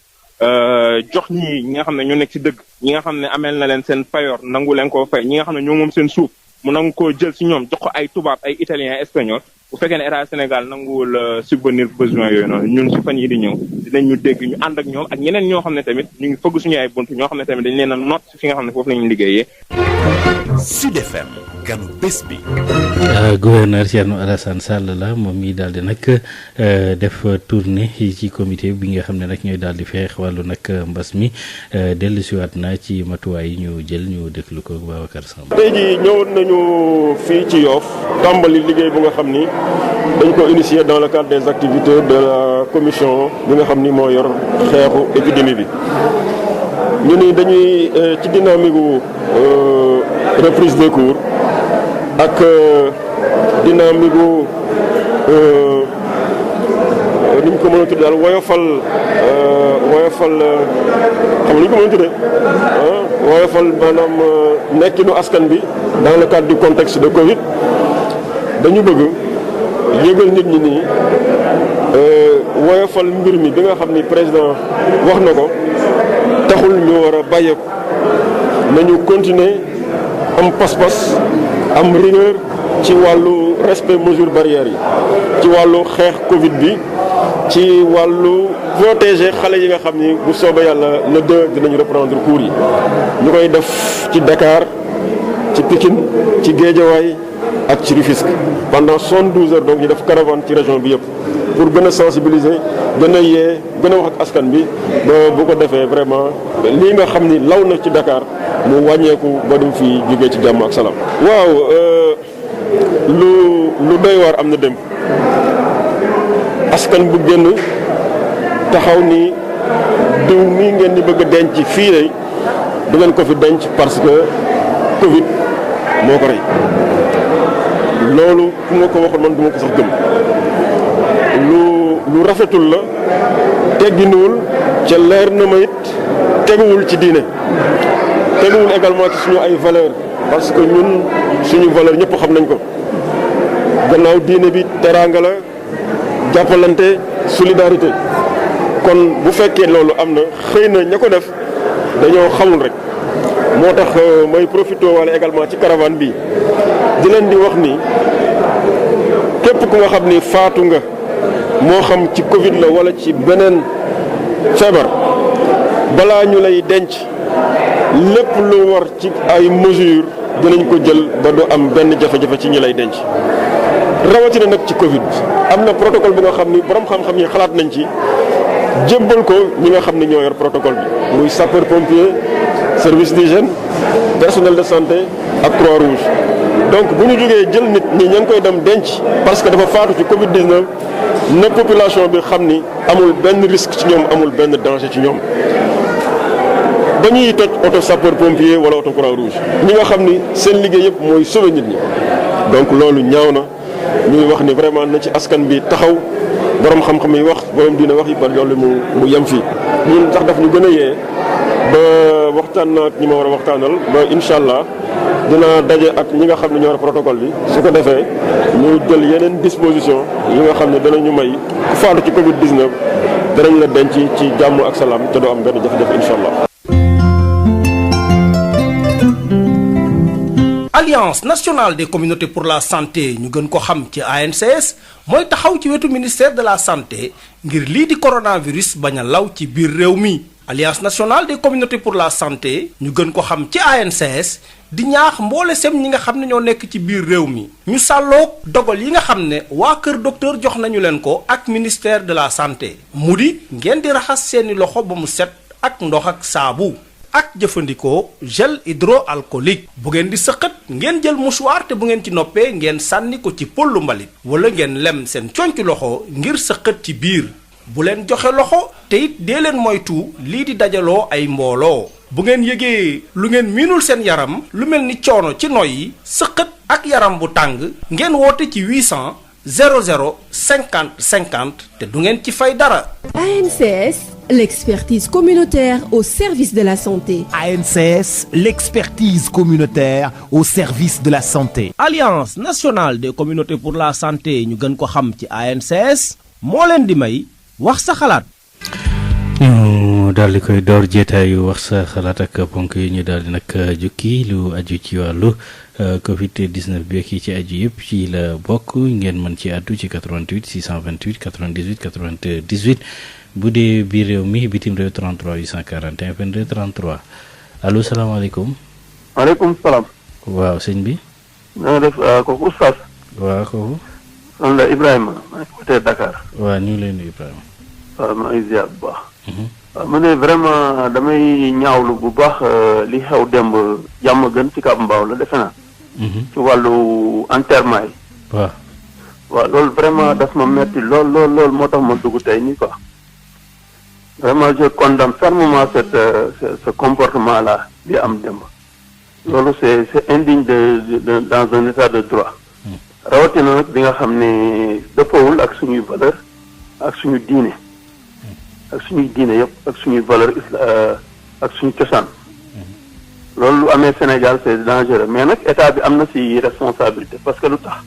jox ñi nga xam ne ñoo nekk ci dëgg ñi nga xam ne ameel na leen seen payoor nangu leen koo fay ñi nga xam ne ñoo moom seen suuf mu nangu koo jël ci ñoom jox ko ay tubaab ay italien espagnol bu fekkee ne état Sénégal nanguwul subvenir besoin yooyu noonu ñun ci fan yi di ñëw dinañ ñu dégg ñu ànd ak ñoom ak ñeneen ñoo xam ne tamit ñu ngi fëgg suñu ay bunt ñoo xam ne tamit dañ leen a noot fi nga xam ne foofu lañu liggéeyee. Sud FM ganu bés bi. gouverneur Thierno Alassane Sall la moom mi daal di nag def tournée ci comité bi nga xam ne nag ñooy daal di feex wàllu nag mbas mi dellusiwaat na ci matuwaay yi ñu jël ñu déglu ko Babacar Samb. tey jii ñëwoon nañu fii ci Yoff tàmbali liggéey bu nga xam ni dañ ko initier dans le cadre des activités de la commission bi nga xam ni moo yor xeexu épidémie bi ñu ni dañuy ci dynamique gu reprise des cours ak dynamique gu ni ñu ko mën a tuddee daal woyofal xam nga ni ñu ko mën a tuddee woyofal maanaam nekkinu askan bi dans le cadre du contexte de Covid dañu bëgg yëgal nit ñi nii woyofal mbir mi bi nga xam ni président wax na ko taxul ñu war a bàyyeeku nañu continuer am pas-pas am rigueur ci wàllu respect mesures barrières yi ci wàllu xeex Covid bi ci wàllu protéger xale yi nga xam ni bu soobee yàlla le 2 dinañu reprendre cours yi ñu koy def ci Dakar ci Pikine ci Guédiawaye ak ci Rufisque pendant 72 heures donc ñu def caravane ci région bi yëpp pour gën a sensibiliser gën a yee gën a wax ak askan bi ba bu ko defee vraiment lii nga xam ni law na ci Dakar mu wàññeeku ba dem fi jógee ci jàmm ak salaam. waaw lu doy waar am na dem askan bu génn taxaw ni diw mii ngeen di bëgg a denc fii lay du ngeen ko fi denc parce que Covid moo ko rey loolu ku ma ko waxoon man du ma ko sax gëm lu rafetul la tegginuwul ca leer na ma it teguwul ci diine teguwul également ci suñu ay valeur parce que ñun suñu valeur ñëpp xam nañ ko gannaaw diine bi teraanga la jàppalante solidarité kon bu fekkee loolu am na xëy na ña ko def dañoo xamul rek moo tax may profité wala également ci caravane bi di leen di wax ni képp ku nga xam ni faatu nga moo xam ci Covid la wala ci beneen feebar balaa ñu lay denc lépp lu war ci ay mesures dinañ ko jël ba du am benn jafe-jafe ci ñi lay denc rawatina nag ci Covid bi am na protocole bu nga xam ni borom xam-xam yi xalaat nañ ci jébbal ko ñi nga xam ne ñoo yor protocole bi muy sapeur pompier service d'hygiène personnel de santé ak Croix-Rouge donc bu ñu jógee jël nit ñi ña ngi koy dem denc parce que dafa faatu ci Covid 19 na population bi xam ni amul benn risque ci ñoom amul benn danger ci ñoom ba ñuy toj auto sapeur pompier wala auto Croix-Rouge ñi nga xam ni seen liggéey yëpp mooy sauver nit ñi donc loolu ñaaw na ñuy wax ni vraiment na ci askan bi taxaw borom xam-xam yi wax borom dina wax yi ba loolu mu yem fii ñun sax daf ñu gën a yee ba waxtaan naa ak ñi ma war a waxtaanal ba incha allah dina daje ak ñi nga xam ne ñoo war protocole bi su ko defee ñu jël yeneen disposition yi nga xam ne danañu may ku faatu ci Covid 19 danañ la denc ci jàmm ak salaam te doo am benn jafe-jafe incha allah. Alliance nationale des communautés pour la santé ñu gën ko xam ci ANCS mooy taxaw ci wetu ministère de la santé ngir lii di coronavirus bañ a law ci biir réew mi. Alliance nationale des communautés pour la santé ñu gën ko xam ci ANCS di ñaax mboole sem ñi nga xam ne ñoo nekk ci biir réew mi ñu sàlloog dogal yi nga xam ne waa kër docteur jox nañu leen ko ak ministère de la santé mu di ngeen di raxas seeni loxo ba mu set ak ndox ak saabu ak jëfandikoo gel hydroalcoolique bu ngeen di sëqat ngeen jël mouchoir te bu ngeen ci noppee ngeen sànni ko ci pollu mbalit wala ngeen lem seen conc loxo ngir sëqat ci biir bu leen joxe loxo te it dee leen moytu lii di dajaloo ay mbooloo bu ngeen yëgee lu ngeen miinul seen yaram lu mel ni coono ci noyyi sëqat ak yaram bu tàng ngeen woote ci 800 00 50 50 te du ngeen ci fay dara. ANCS, l'expertise communautaire au service de la santé. ANCS, l'expertise communautaire au service de la santé. Alliance nationale des communautés pour la santé ñu gën ko xam ci ANCS moo leen di may wax sa xalaat. ñu daal di koy door jeetaayu wax sa xalaat ak ponk yi ñu daal di nag jukki lu aju ci wàllu Covid 19 bi ak yi ci aju yëpp ci la bokk ngeen mën ci àddu ci 88 628 98 98 bu dee biir réew mi bitim réew 33 841 22 33 allo salaamaaleykum. maaleykum salaam. waaw sëñ bi. na nga def kooku oustaz. waaw kooku. man la Ibrahima maa ngi côté Dakar. waaw ñu ngi lay nuyu Ibrahima. waaw maa ngi ziar bu baax. waaw ma ne vraiment damay ñaawlu bu baax li xew démb jàmm gën ci Kab Mbaaw la defe naa. ci wàllu enterrement yi. waaw. waaw loolu vraiment daf ma metti lool moo tax ma dugg tey nii quoi. vraiment je condamne fermement ce comportement là bi am démb. loolu c'est indigne de dans un état de droit. rawatina nag bi nga xam ne dëppawul ak suñuy valeur ak suñu diine. ak suñuy diine yëpp ak suñuy valeur ak suñu cosaan. loolu lu amee Sénégal c'est dangereux mais nag état bi am na ci responsabilité parce que lu tax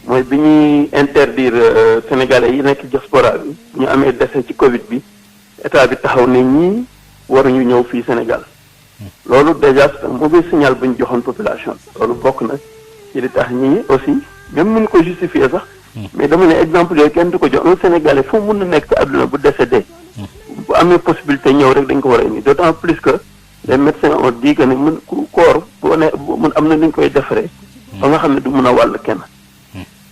mooy bi ñuy interdire sénégalais yi nekk diaspora bi ñu amee décès ci Covid bi état bi taxaw ne ñii waruñu ñëw fii Sénégal loolu déjà c'est un mauvais signal bu ñu joxoon population bi loolu bokk na ci li tax ñii aussi même mënu ko justifier sax mais dama ne exemple yooyu kenn du ko jox un Sénégalais fu mun na nekk ci àdduna bu décédé bu amee possibilité ñëw rek dañ ko war a indi d'autant plus que les médecins ont dit que ne mun ku koor boo ne mun am na ni ñu koy defaree ba nga xam ne du mun a wàll kenn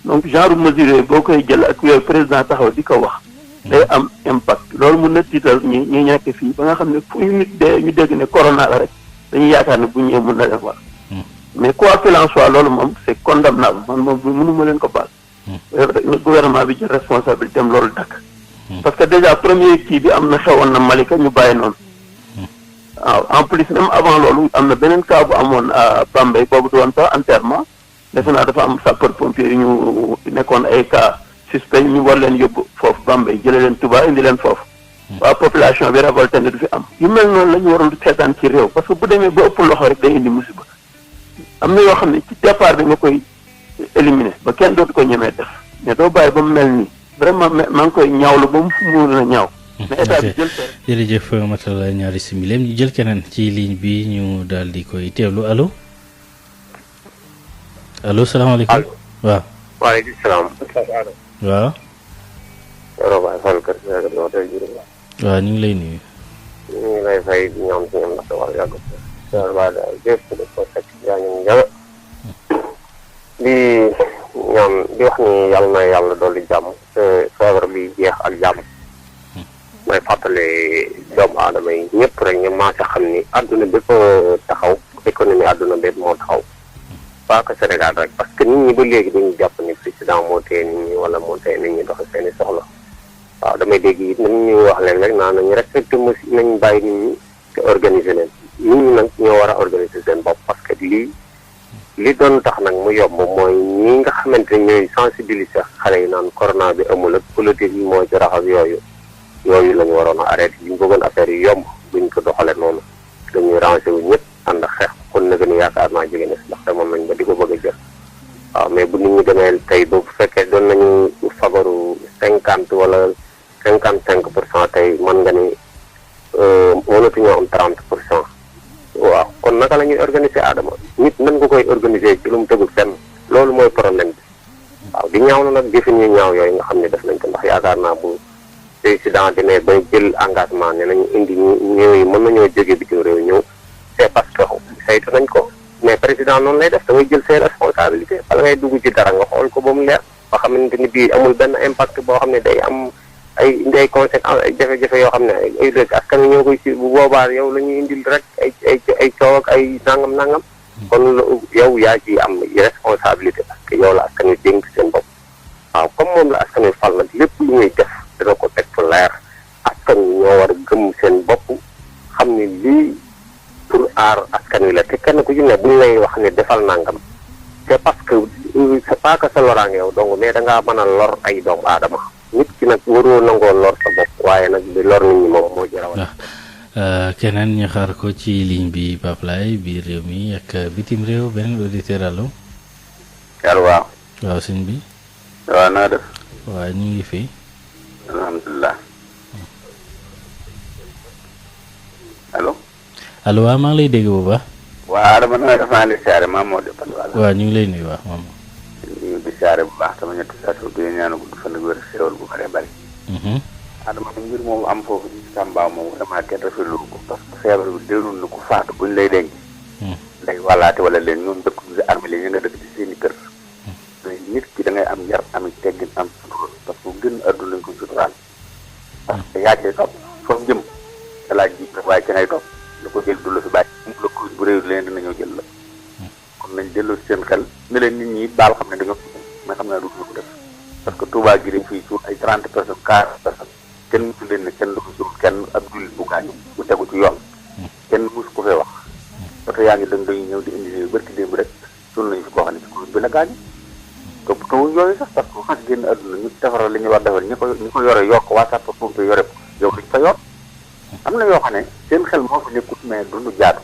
donc genre mesure yooyu boo koy jël ak yooyu président taxaw di ko wax day am impact loolu mun na tiital ñi ñàkk fii ba nga xam ne fu ñu nit dee ñu dégg ne corona la rek dañuy yaakaar ne bu ñëwee mun na def wàll mais quoi qu'il en soit loolu moom c'est condamnable man moom mënuma leen ko baal gouvernement bi jël responsabilité am loolu dakk parce que déjà premier kii bi am na xewoon na Malika ñu bàyyi noonu waaw en plus même avant loolu am na beneen cas bu amoon à Bambey boobu du woon sax enterrement defe naa dafa am sapeur pompier yu ñu nekkoon ay cas suspect ñu war leen yóbbu foofu Bambey jëlee leen Touba indi leen foofu waa population bi révolté ne du fi am yu mel noonu la ñu waroon seetaan ci réew parce que bu demee ba ëpp loxo rek day indi musiba am na yoo xam ne ci départ bi nga koy éliminer ba kenn dootu ko ñemee def mais doo bàyyi ba mu mel nii vraiment maa ngi koy ñaawlu ba mu fu mu mën a ñaaw. mais état bi jël jërëjëf matal ñaari simileem ñu jël keneen ci ligne bi ñu daal di koy teewlu allo allo salaamaaleykum. waaw. waaleykum salaam. waaw. waaw ñu ngi lay nuyu. ñu ngi lay fay di ñoom si ñoom ndax wax yàgg di ñoom di wax ni yàlla na yàlla dolli jàmm te feebar bi jeex ak jàmm may fàttali doomu aadama yi ñëpp rek ñu maase xam ni àdduna bépp taxaw économie àdduna bépp moo taxaw pas que Sénégal rek parce que nit ñi ba léegi dañuy jàpp ni président moo téye nit ñi wala moo téye nit ñi doxe seeni soxla waaw damay dégg it nit ñuy wax leen rek naa nañu respecté mesures nañ bàyyi nit ñi te organiser leen nit ñi nag ñoo war a organiser seen bopp parce que li doon tax nag mu yomb mooy ñi nga xamante ne ñooy sensibiliser xale yi naan corona bi amul ak politique yi moo ci raxas yooyu la ñu waroon a arrêté yi ñu bëggoon affaire yi yomb buñ ko doxale noonu dañuy ranger wu ñëpp ànd ak xeex kon na gën a yaakaar naa jege na si ndax moom nañ ba di ko bëgg a jël waaw mais bu nit ñi demee tey ba bu fekkee doon nañu fagaru 50 wala 55% tey mën nga ni mënatuñoo am 30%. waaw kon naka la ñuy organiser Adama nit nan nga koy organiser ci lu mu tegul fenn loolu mooy problème bi waaw di ñaaw na nag jëfin ñu ñaaw yooyu nga xam ne def nañ ko ndax yaakaar naa bu président demee ba jël engagement ne nañu indi ñëw yi mën nañoo jóge bitim réew ñëw c'est parce que saytu nañ ko mais président noonu lay def da ngay jël ses responsabilités bala ngay dugg ci dara nga xool ko ba mu leer ba xamante ni bii amul benn impact boo xam ne day am ay indi ay conséquences ay jafe-jafe yoo xam ne ay dëkk askan wi ñoo koy si bu boobaa yow la ñuy indil rek ay coow ak ay nangam kon yow yaa ci am responsabilité parce que yow la askan wi dénk seen bopp waaw comme moom la askan wi fal nag lépp lu ñuy def dina ko teg fu leer askan wi ñoo war a gëm seen bopp xam ne lii pour aar askan wi la te kenn ku ci ne bu ñu lay wax ne defal nangam c'est parce que c'est pas que sa loraange yow donc mais da ngaa mën a lor ay doomu aadama. nit ki nag waroo nangoo lor sa bopp waaye nag di lor nit ñi moom moo jërawal. keneen ñu xaar ko ci ligne bi Pape Laye biir réew mi ak bitim réew beneen auditeur allo. waaw. waaw sëñ bi. waaw naa def. waaw ñu ngi fi. alhamdulilah. allo. allo waaw maa ngi lay dégg bu baax. waaw Adama na nga def naa li siyaare maam moo dépal wala. waaw ñu ngi lay nuyu waaw maam. ñu di siyaare bu baax sama ñetti saa su dee ñaanu gudd fan ak wér xéwal bu bëree bëri. Adama bu mbir moom am foofu ci Tamba moom vraiment kenn rafetlu ko parce que feebar bi déroul na ko faatu buñ lay denc. day wàllaate wala leen ñoom dëkk bi armée li ñu nga dëkk ci seen i kër. mais nit ki da ngay am yar am teggin am sutura parce que gën àdduna lañ ko suturaal. parce que yaa cay topp foofu jëm da laa ji waaye ca ngay topp lu ko jël du la fi bàyyi mu la ko bu réew leen dina ñëw jël la. kon nañ delloo seen xel ne leen nit ñi baal xam ne dañoo mais xam naa du ko def parce que Touba gi dañ fiy suul ay 30 personnes 40 personnes kenn musu leen ne kenn du ko suul kenn ab jullit bu gaañu bu tegu ci yoon kenn musu ko fee wax parce que yaa ngi dañuy ñëw di indi nii barki démb rek suul nañu fi koo xam ne ci Covid bi la gaañu topp tawu yooyu sax parce que xas génn àdduna ñu defaral li ñu war defal ñi ko yore yokk waa sappa pompe yore ko yow duñ fa yor am na yoo xam ne seen xel moo fa nekkut mais duñu jaadu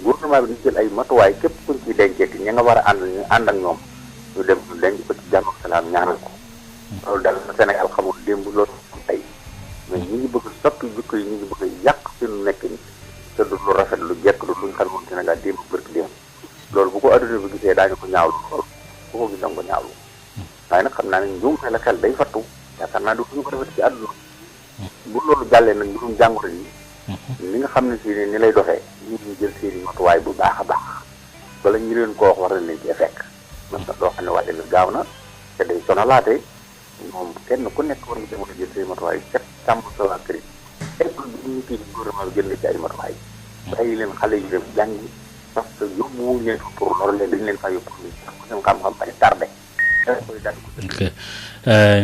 gouvernement bi dañu jël ay matuwaay képp kuñ ciy denceeti ñi nga war a ànd ñu ànd ak ñoom ñu dem ñu denc ko ci jàmm ak salaam ñaanal ko loolu daal Sénégal xamul démb loolu tey mais ñi ngi bëgg soppi jikko yi ñi ngi bëgg yàq suñu nekk ni te du lu rafet lu jekk du luñ xel moom Sénégal démb bërki démb loolu bu ko adduna bi gisee daañu ko ñaawlu loolu bu ko gis danga ko ñaawlu waaye nag xam naa ne njuumte la xel day fattu yaakaar naa dootuñu ko defati ci àdduna bu loolu jàllee nag mbirum jàngoro yi li nga xam ne si ni lay doxee ñu jël seeni matuwaay bu baax a baax bala ñu leen ko wax war nañ leen ci fekk man na doo xam ne wàlle na gaaw na te day sonalaate moom kenn ku nekk war nga mën a jël seeni matuwaay set sàmm sa waa kër yi école bi ñu kii gouvernement bi jël na ci ay matuwaay bàyyi leen xale yu dem jàngi parce que yóbbu wuñ leen fa pour lor leen dañ leen fa yóbbu pour seen xam-xam bañ tardé ok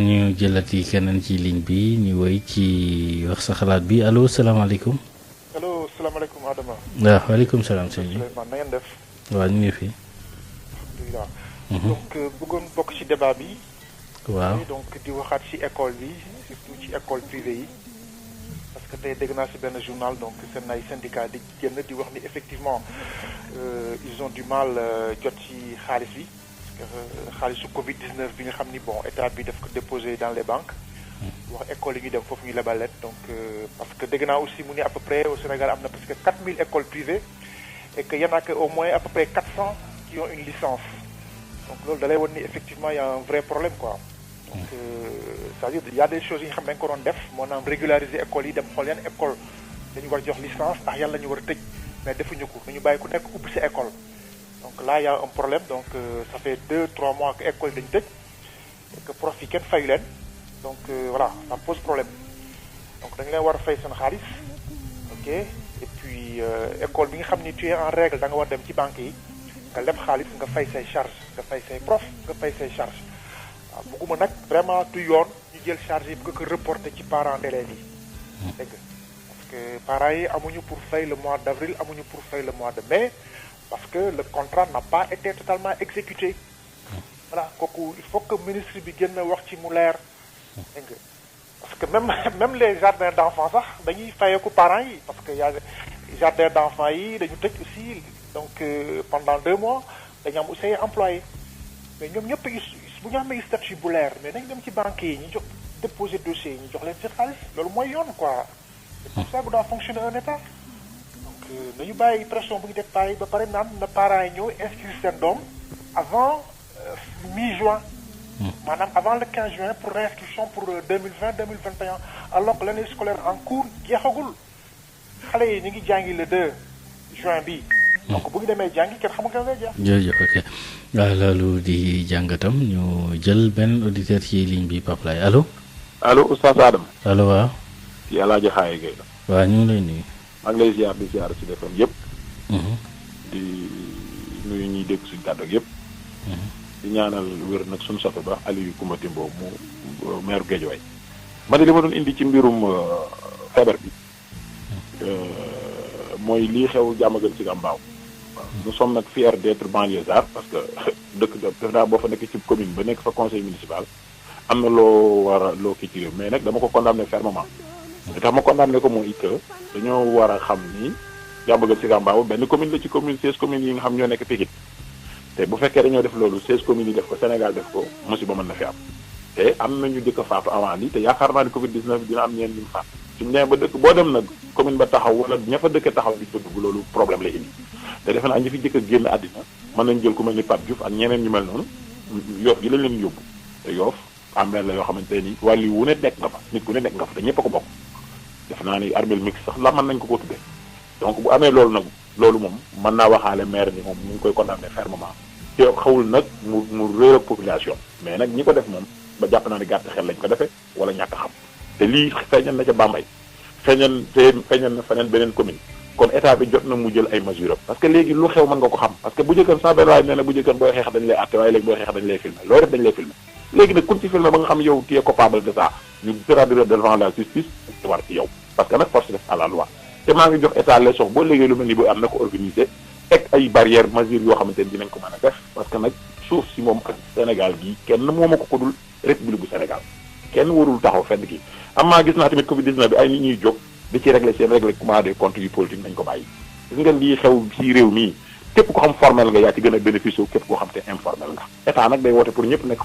ñu jëlati keneen ci ligne bi ñu woy ci wax sa xalaat bi allo salaamaaleykum. allo salaamaaleykum Adama. waaw waaleykum salaam sëñ bi. na ngeen def. waaw ñu ngi fi. alhamdulilah. donc bëggoon bokk ci débat bi. waaw donc di waxaat ci école bi surtout ci école privée yi. parce que tey dégg naa ci benn journal donc seen ay syndicat di génn di wax ni effectivement ils ont du mal jot ci xaalis bi. xaalisu Covid 19 bi nga xam ni bon état bi daf ko déposé dans les banques wax écoles yi ñu dem foofu ñu lebal leen donc parce que dégg naa aussi mu ni à peu près au Sénégal am na presque 4000 écoles privées et que y en a que au moins à peu près 400 qui ont une licence donc loolu da lay wan ni effectivement y a un vrai problème quoi donc c'est-à-dire y a des choses yi nga xam ne dañ ko doon def maanaam régulariser écoles yi dem xool yan école dañu war jox licence ak yan la ñu war a tëj mais defuñu ko dañu bàyyi ku nekk ubbi sa école. donc là il y a un problème donc ça fait 2-3 mois que école dañu tëj et que prof yi kenn fayu leen donc voilà ça pose problème donc dañu leen war a fay seen xaalis ok et puis école bi nga xam ni tu es en règle da nga war dem ci banque yi nga leb xaalis nga fay say charge nga fay say prof nga fay say charge waaw bëgguma nag vraiment du yoon ñu jël charge yi bëgg ko reporter ci parents d'élèves yi dégg parce que parents yi amuñu pour fay le mois d'avril amuñu pour fay le mois de mai parce que le contrat n'a pas été totalement exécuté voilà kooku il faut que ministre bi génn wax ci mu leer dégg nga parce que même les jardins d'enfants sax dañuy fayeeku parents yi parce que y a jardin d'enfants yi dañu tëj aussi donc pendant 2 mois dañu am aussi employés mais ñoom ñëpp bu ñu amee statut bu leer mais dañ dem ci banque yi ñu jox déposer dossier yi ñu jox leen ci xaalis loolu mooy yoon quoi c'est comme ça que doit fonctionner un état nañu bàyyi pression bu ñu def bàyyi ba pare naan na parents yi ñëw inscrire seen doom avant mi-juin maanaam avant le 15 juin pour réinscription pour 2020-2021 alors que l'année scolaire en cours jeexagul xale yi ñu ngi jàngi le 2 juin bi donc bu ñu demee jàngi kenn xamul kan lay jeex. jërëjëf ok waaw loolu di jàngatam ñu jël benn auditeur ci ligne bi Pape Laye allo. allo Oustaz Adama. allo waaw. ci El Hadj Xaaye Gueye la. waaw ñu ngi lay nuyu. maa ngi lay ziar di ziar ci defam yëpp. di nuyu ñuy dégg suñu kàddu yëpp. di ñaanal wér nag suñu soppe ba Aliou Koumba Timbo mu maire Guédiawaye. ma ne li ma doon indi ci mbirum feebar bi. mooy lii xew Diamaguène Sicap Mbao. nous sommes nag fiers d'être banlieusards parce que dëkk def naa boo fa nekk ci commune ba nekk fa conseil municipal am na loo war a loo kii ci réew mais nag dama ko condamné fermement. li tax ma condamné ko mooy que dañoo war a xam ni Diamaguène Sicap Mbao benn commune la ci commune 16 communes yi nga xam ñoo nekk Pikine te bu fekkee dañoo def loolu 16 communes yi def ko Sénégal def ko musiba mën na fi am te am nañu jëkk a faatu avant lii te yaakaar naa ni Covid 19 dina am ñeen ñu faat suñu nee ba dëkk boo dem nag commune ba taxaw wala ña fa dëkk taxaw di fa dugg loolu problème lay indi te defe naa ñi fi jëkk a génn àddina mën nañ jël ku mel ni Pape Diouf ak ñeneen ñu mel noonu Yoff gi lañ leen yóbbu te Yoff armeel la yoo xamante ni wàllu wu ne nekk nga fa nit ku ne nekk nga fa te ñëpp a ko bokk defe naa ni armeel mix sax la mën nañ ko tuddee donc bu amee loolu nag loolu moom mën naa waxaale maire ni moom ñu ngi koy condamné fermement te xawul nag mu réer ak population mais nag ñi ko def moom ba jàpp naa ni gàtt xel lañ ko defee wala ñàkk xam te lii feeñal na ca Bambey feeñal na feneen beneen commune kon état bi jot na mu jël ay mesures parce que léegi lu xew mën nga ko xam parce que bu njëkkoon saa benn waay nee na bu njëkkoon booy xeex dañ lay àtte waaye léegi booy xeex dañ lay filmer looy def dañ lay filmer léegi nag kun ci filmer ba nga xam yow tu es coupable de ça ñu traduire devant la justice ci war ci yow parce que nag force reste à la loi te maa ngi jox état leçon boo léegi lu mel ni bu am na ko organiser teg ay barrières mesures yoo xamante ni dinañ ko mën a def parce que nag suuf si moom ak Sénégal gii kenn mooma ko dul république bu Sénégal kenn warul taxaw fenn kii am maa gis naa tamit Covid 19 bi ay nit ñuy jóg di ci régler seen règlement des comptes yu politique nañ ko bàyyi gis nga lii xew ci réew mii képp ko xam formel nga yaa ci gën a bénéficié képp koo xam te informel nga état nag day woote pour ñëpp nekk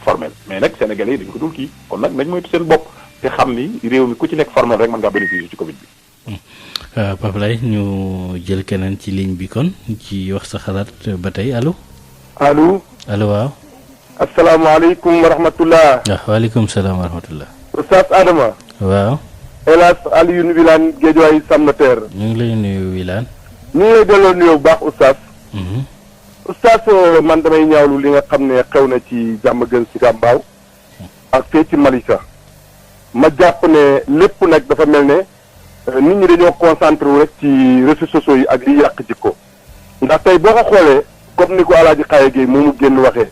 formel mais nag sénégalais yi dañ ko dul kii kon nag nañ moytu seen bopp te xam ni réew mi ku ci nekk formel rek mën ngaa bénéficié ci Covid bi. Pape Laye ñu jël keneen ci ligne bi kon ci wax sa xalaat ba tey allo. allo. allo waaw. asalaamaaleykum wa rahmatullah. waaleykum salaam wa rahmatullah. Oustaz Adama. waaw. El Hadj Alioune Wilane Guédiawaye Sam Notaire. ñu ngi lay nuyu Wilane. ñu ngi lay delloo nuyoo bu baax Oustaz. Oustaz man damay ñaawlu li nga xam ne xew na ci Diamaguène Sicap Mbao ak fee ci Malika. ma jàpp ne lépp nag dafa mel ne nit ñi dañoo concentré wu rek ci réseaux sociaux yi ak liy yàq jikko ndax tey boo ko xoolee comme ni ko Alaaji Xaaye Gueye moomu génn waxee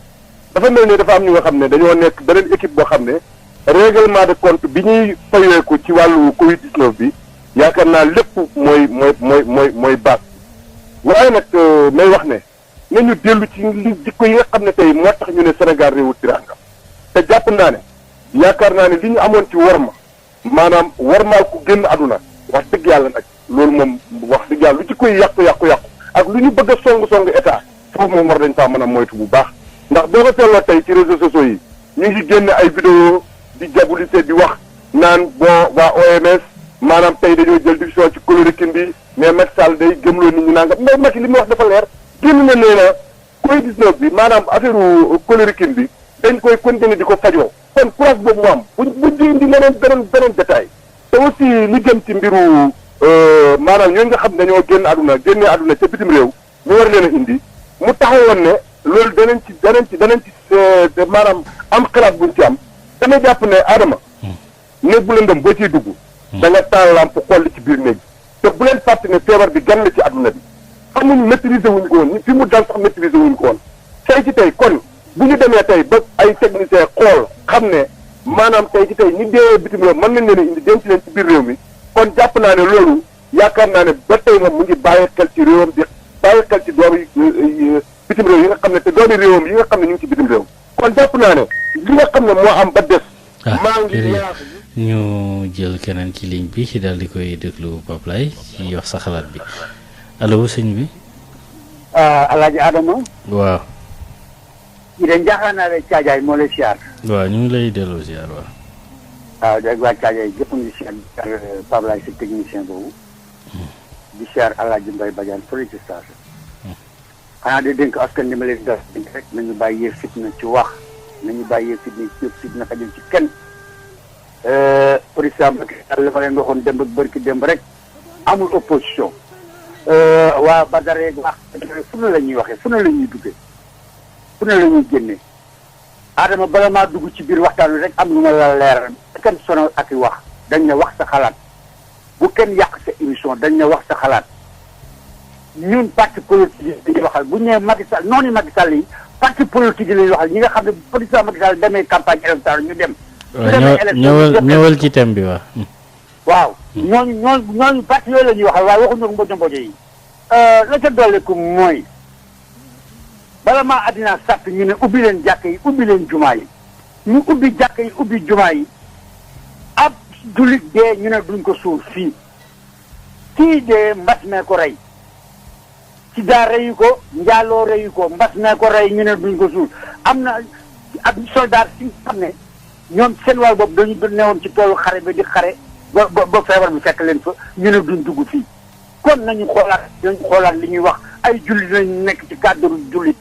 dafa mel ne dafa am ñu nga xam ne dañoo nekk beneen équipe boo xam ne règlement de compte bi ñuy fayeeku ci wàllu Covid 19 bi yaakaar naa lépp mooy baax waaye nag may wax ne nañu dellu ci li jikko yi nga xam ne tey moo tax ñu ne Sénégal réewu tiraanga te jàpp naa ne yaakaar naa ne li ñu amoon ci worma maanaam wormaal ku génn aduna wax dëgg yàlla nag loolu moom wax dëgg yàlla lu ci koy yàqu ak lu ñu bëgg a song état foofu moom war dañ faa mën a moytu bu baax ndax boo ko seetloo tey ci réseaux sociaux yi ñu ngi génne ay vidéo di diaboliser di wax naan bon waa OMS maanaam tey dañoo jël décision ci chloroquine bi mais Macky Sall day gëmloo nit ñi nangam mais Macky li mu wax dafa leer génn na nee na Covid-19 bi maanaam affaire chloroquine bi dañ koy continuer di ko fajoo kon courage boobu mu am buñ di indi leneen beneen détail te aussi li jëm ci mbiru maanaam ñooñu nga xam ne dañoo génnee àdduna ca bitim réew ñu war leen a indi mu taxawoon ne loolu danañ ci maanaam am xalaat buñ ci am dama jàpp ne Adama néeg bu lëndëm boo ciy dugg da nga taal lampe xool ci biir néeg te bu leen fàtte ne feebar bi gan la ci àdduna bi xamuñ maîtriser wuñ ko woon fi mu dal sax maîtriser wuñ ko woon tey ci tey kon bu ñu demee tey ba ay technicien xool xam ne maanaam tey ci tey ñi dee bitim réew mën nañ leen a indi denc leen ci biir réew mi kon jàpp naa ne loolu yaakaar naa ne ba tey moom mu ngi bàyyi xel ci réewam di bàyyi xel ci doomi bitim réew yi nga xam ne te doomi réewam yi nga xam ne ñu ngi ci bitim réew kon jàpp naa ne li nga xam ne moo am ba des maa ngi ñaax ñu jël keneen ci ligne bi ci daal di koy déglu Pape Lay ci wax sa xalaat bi allo sëñ bi. Alaaji Adama. waaw. ñu de njaaxaanaale Caajaay moo lay siyaar. waaw ñu ngi lay delloo siyaar waaw. waaw dégg waa Caajaay gépp ngi siyaar Pape Lay si technicien boobu. di siyaar Alaaji Mbaye Badiane fële ci station. xanaa de dénk askan ni ma leen def rek nañu bàyyee fitna ci wax nañu bàyyee fitna ci fitna xajul ci kenn. président Macky Sall la ma leen waxoon démb ak bërki démb rek amul opposition. waa Badara yeeg wax fu ne la ñuy waxee fu ne la ñuy duggee fu ne la ñuy génnee Adama bala maa dugg ci biir waxtaan wi rek am lu ma la leeral kenn sonal ak i wax dañ ne wax sa xalaat bu kenn yàq sa émission dañ ne wax sa xalaat ñun parti politique yi dañuy waxal bu ñu nee Macky Sall noonu Macky Sall yi parti politique yi la ñuy waxal ñi nga xam ne président Macky Sall demee campagne électorale ñu dem. ñëwal ci thème bi waaw. waaw ñooñu parti yooyu la ñuy waxal waaye waxuñu ko mbojo yi la ca dolliku mooy bala maa àddina sàtt ñu ne ubbi leen jàkk yi ubbi leen jumaa yi ñu ubbi jàkk yi ubbi jumaa yi ab jullit dee ñu ne duñ ko suul fii kii dee mbas mee ko rey ci daa reyu ko njaaloo reyu ko mbas mee ko rey ñu ne duñ ko suul am na ak soldat si xam ne ñoom seen wàll boobu dañu newoon ci toolu xare bi di xare ba feebar bi fekk leen fa ñu ne duñ dugg fii kon nañu xoolaat li ñuy wax ay jullit lañu nekk ci cadre jullit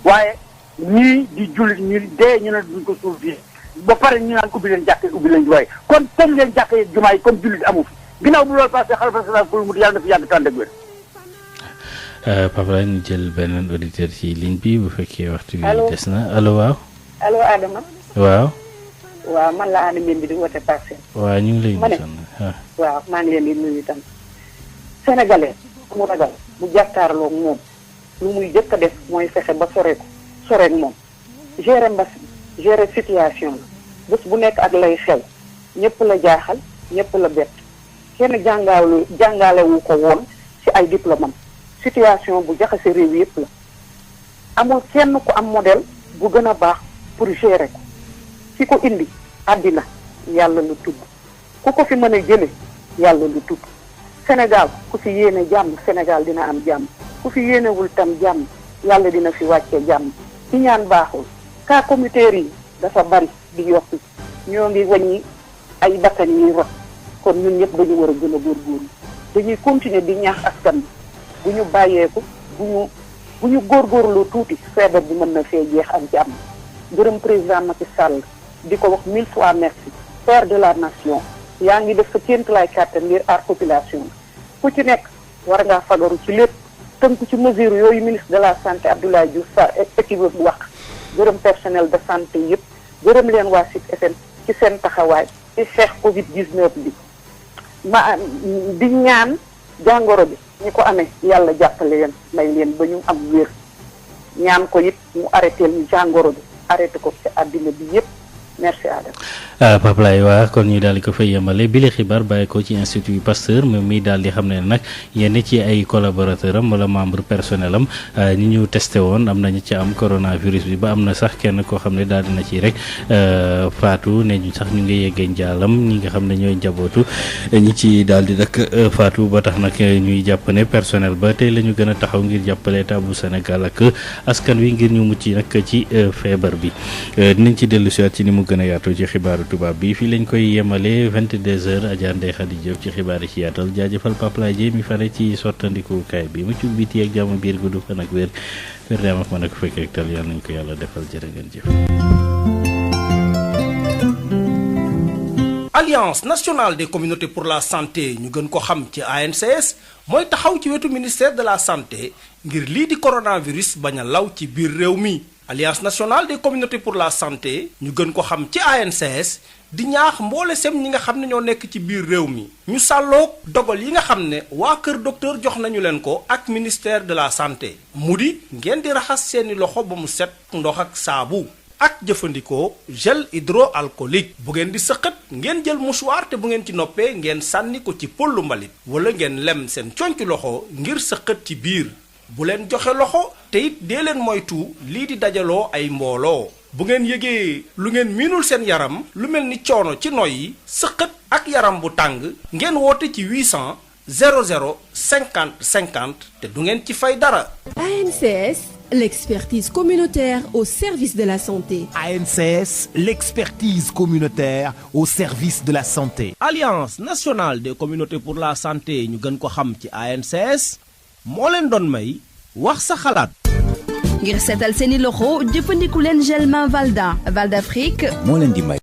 waaye ñii di jullit ñi dee ñu ne duñ ko suul fii ba pare ñu naan ubbi leen jàkk ubbi leen jumaa yi kon tëj leen jàkk yi jumaa yi comme jullit amu fi ginnaaw bu loolu passé xalifa général kul murid yàlla na fi yàgg tànn ak wér. Pape Lay ñu jël beneen auditeur ci ligne bi bu fekkee waxtu bi des na allo waaw. allo Adama. waaw. waaw man la Anna Mbembe di woote Parcelles. waaw ñu ngi lay waaw maa ngi leen di nuyu itam. Sénégalais mu ragal bu jàkkaarloo moom lu muy jëkk a def mooy fexe ba soreek moom gérer mbas gérer situation la bés bu nekk ak lay xew ñëpp la jaaxal ñëpp la bett kenn jàngalewu ko woon ci ay diplôme am situation bu jaxase réew yëpp la amul kenn ku am modèle bu gën a baax pour gérer ko ki ko indi àddina yàlla lu tudd ku ko fi mën a jële yàlla lu tudd Sénégal ku fi yéene jàmm Sénégal dina am jàmm ku fi yéenewul tam jàmm yàlla dina fi wàcce jàmm ci ñaan baaxul cas communautaire yi dafa bari di yokku ñoo ngi wàññi ay bakkan yi rot kon ñun ñëpp dañu war a gën a góorgóorlu dañuy continuer di ñaax askan bi bu ñu bàyyeeku bu ñu góorgóorlu tuuti feebar bi mën na fee jeex ak jàmm gërëm président Macky Sall di ko wax 1000 fois merci père de la nation yaa ngi def sa kéemtalaay kàttan ngir aar population ku ci nekk war ngaa fagaru ci lépp tënku ci mesure yooyu ministre de la santé Abdoulaye Diouf Sarr équipe bu wax gërëm personnel de santé yëpp gërëm leen waa Sud FM ci seen taxawaay ci xeex Covid 19 bi ma di ñaan jàngoro bi ñi ko amee yàlla jàppale leen may leen ba ñu am wér ñaan ko it mu arrêté ñu jàngoro bi arrêté ko ci àddina bi yëpp merci Adama. Pape Laye waa kon ñu daal di ko fay yemale bi la xibaar bàyyi ko ci institut Pasteur moom mi daal di xam ne nag yenn ci ay collaborateur am wala membre personnel am ñi ñu testé woon am nañu ci am coronavirus bi ba am na sax kenn koo xam ne daal dina ci rek faatu ne ñu sax ñu ngi yeggee njaalam ñi nga xam ne ñooy njabootu ñi ci daal di nag faatu ba tax nag ñuy jàpp ne personnel ba tey la ñu gën a taxaw ngir jàppale état bu Sénégal ak askan wi ngir ñu mucc nag ci feebar bi dinañ ci dellu siwaat ci ni mu gën a yaatu ci xibaaru tubaab bi fii lañ koy yemale 22h Adja Ndeye Khady Diop ci xibaar yi ci yaatal jaajëfal Pape Laye Dieng mi fare ci sottandiku kaay bi mu ci biti ak jàmm biir gudd fan ak wér daam ak mën a ko fekk ak tal yàlla nañ ko yàlla defal jërë ngeen jëf. Alliance nationale des communautés pour la santé ñu gën ko xam ci ANCS mooy taxaw ci wetu ministère de la santé ngir lii di coronavirus bañ a law ci biir réew mi. Alliance nationale des communautés pour la santé ñu gën ko xam ci ANCS di ñaax mboole sem ñi nga xam ne ñoo nekk ci biir réew mi ñu sàlloog dogal yi nga xam ne waa kër docteur jox nañu leen ko ak ministère de la santé mu di ngeen di raxas seeni loxo ba mu set ndox ak saabu ak jëfandikoo gel hydroalcoolique bu ngeen di sëqat ngeen jël mouchoir te bu ngeen ci noppee ngeen sànni ko ci pollu mbalit wala ngeen lem seen conc loxo ngir sëqat ci biir bu leen joxe loxo te it dee leen moytu lii di dajaloo ay mbooloo bu ngeen yëgee lu ngeen miinul seen yaram lu mel ni coono ci noyyi sëqët ak yaram bu tàng ngeen woote ci 800 00 50 50 te du ngeen ci fay dara. ANCS, l'expertise communautaire au service de la santé. ANCS, l'expertise communautaire au service de la santé. Alliance nationale des communautés pour la santé ñu gën ko xam ci ANCS moo leen doon may wax sa xalaat. ngir seetal seeni loxo jëfandiku leen gel main Valda Val d'Afrique moo leen di may.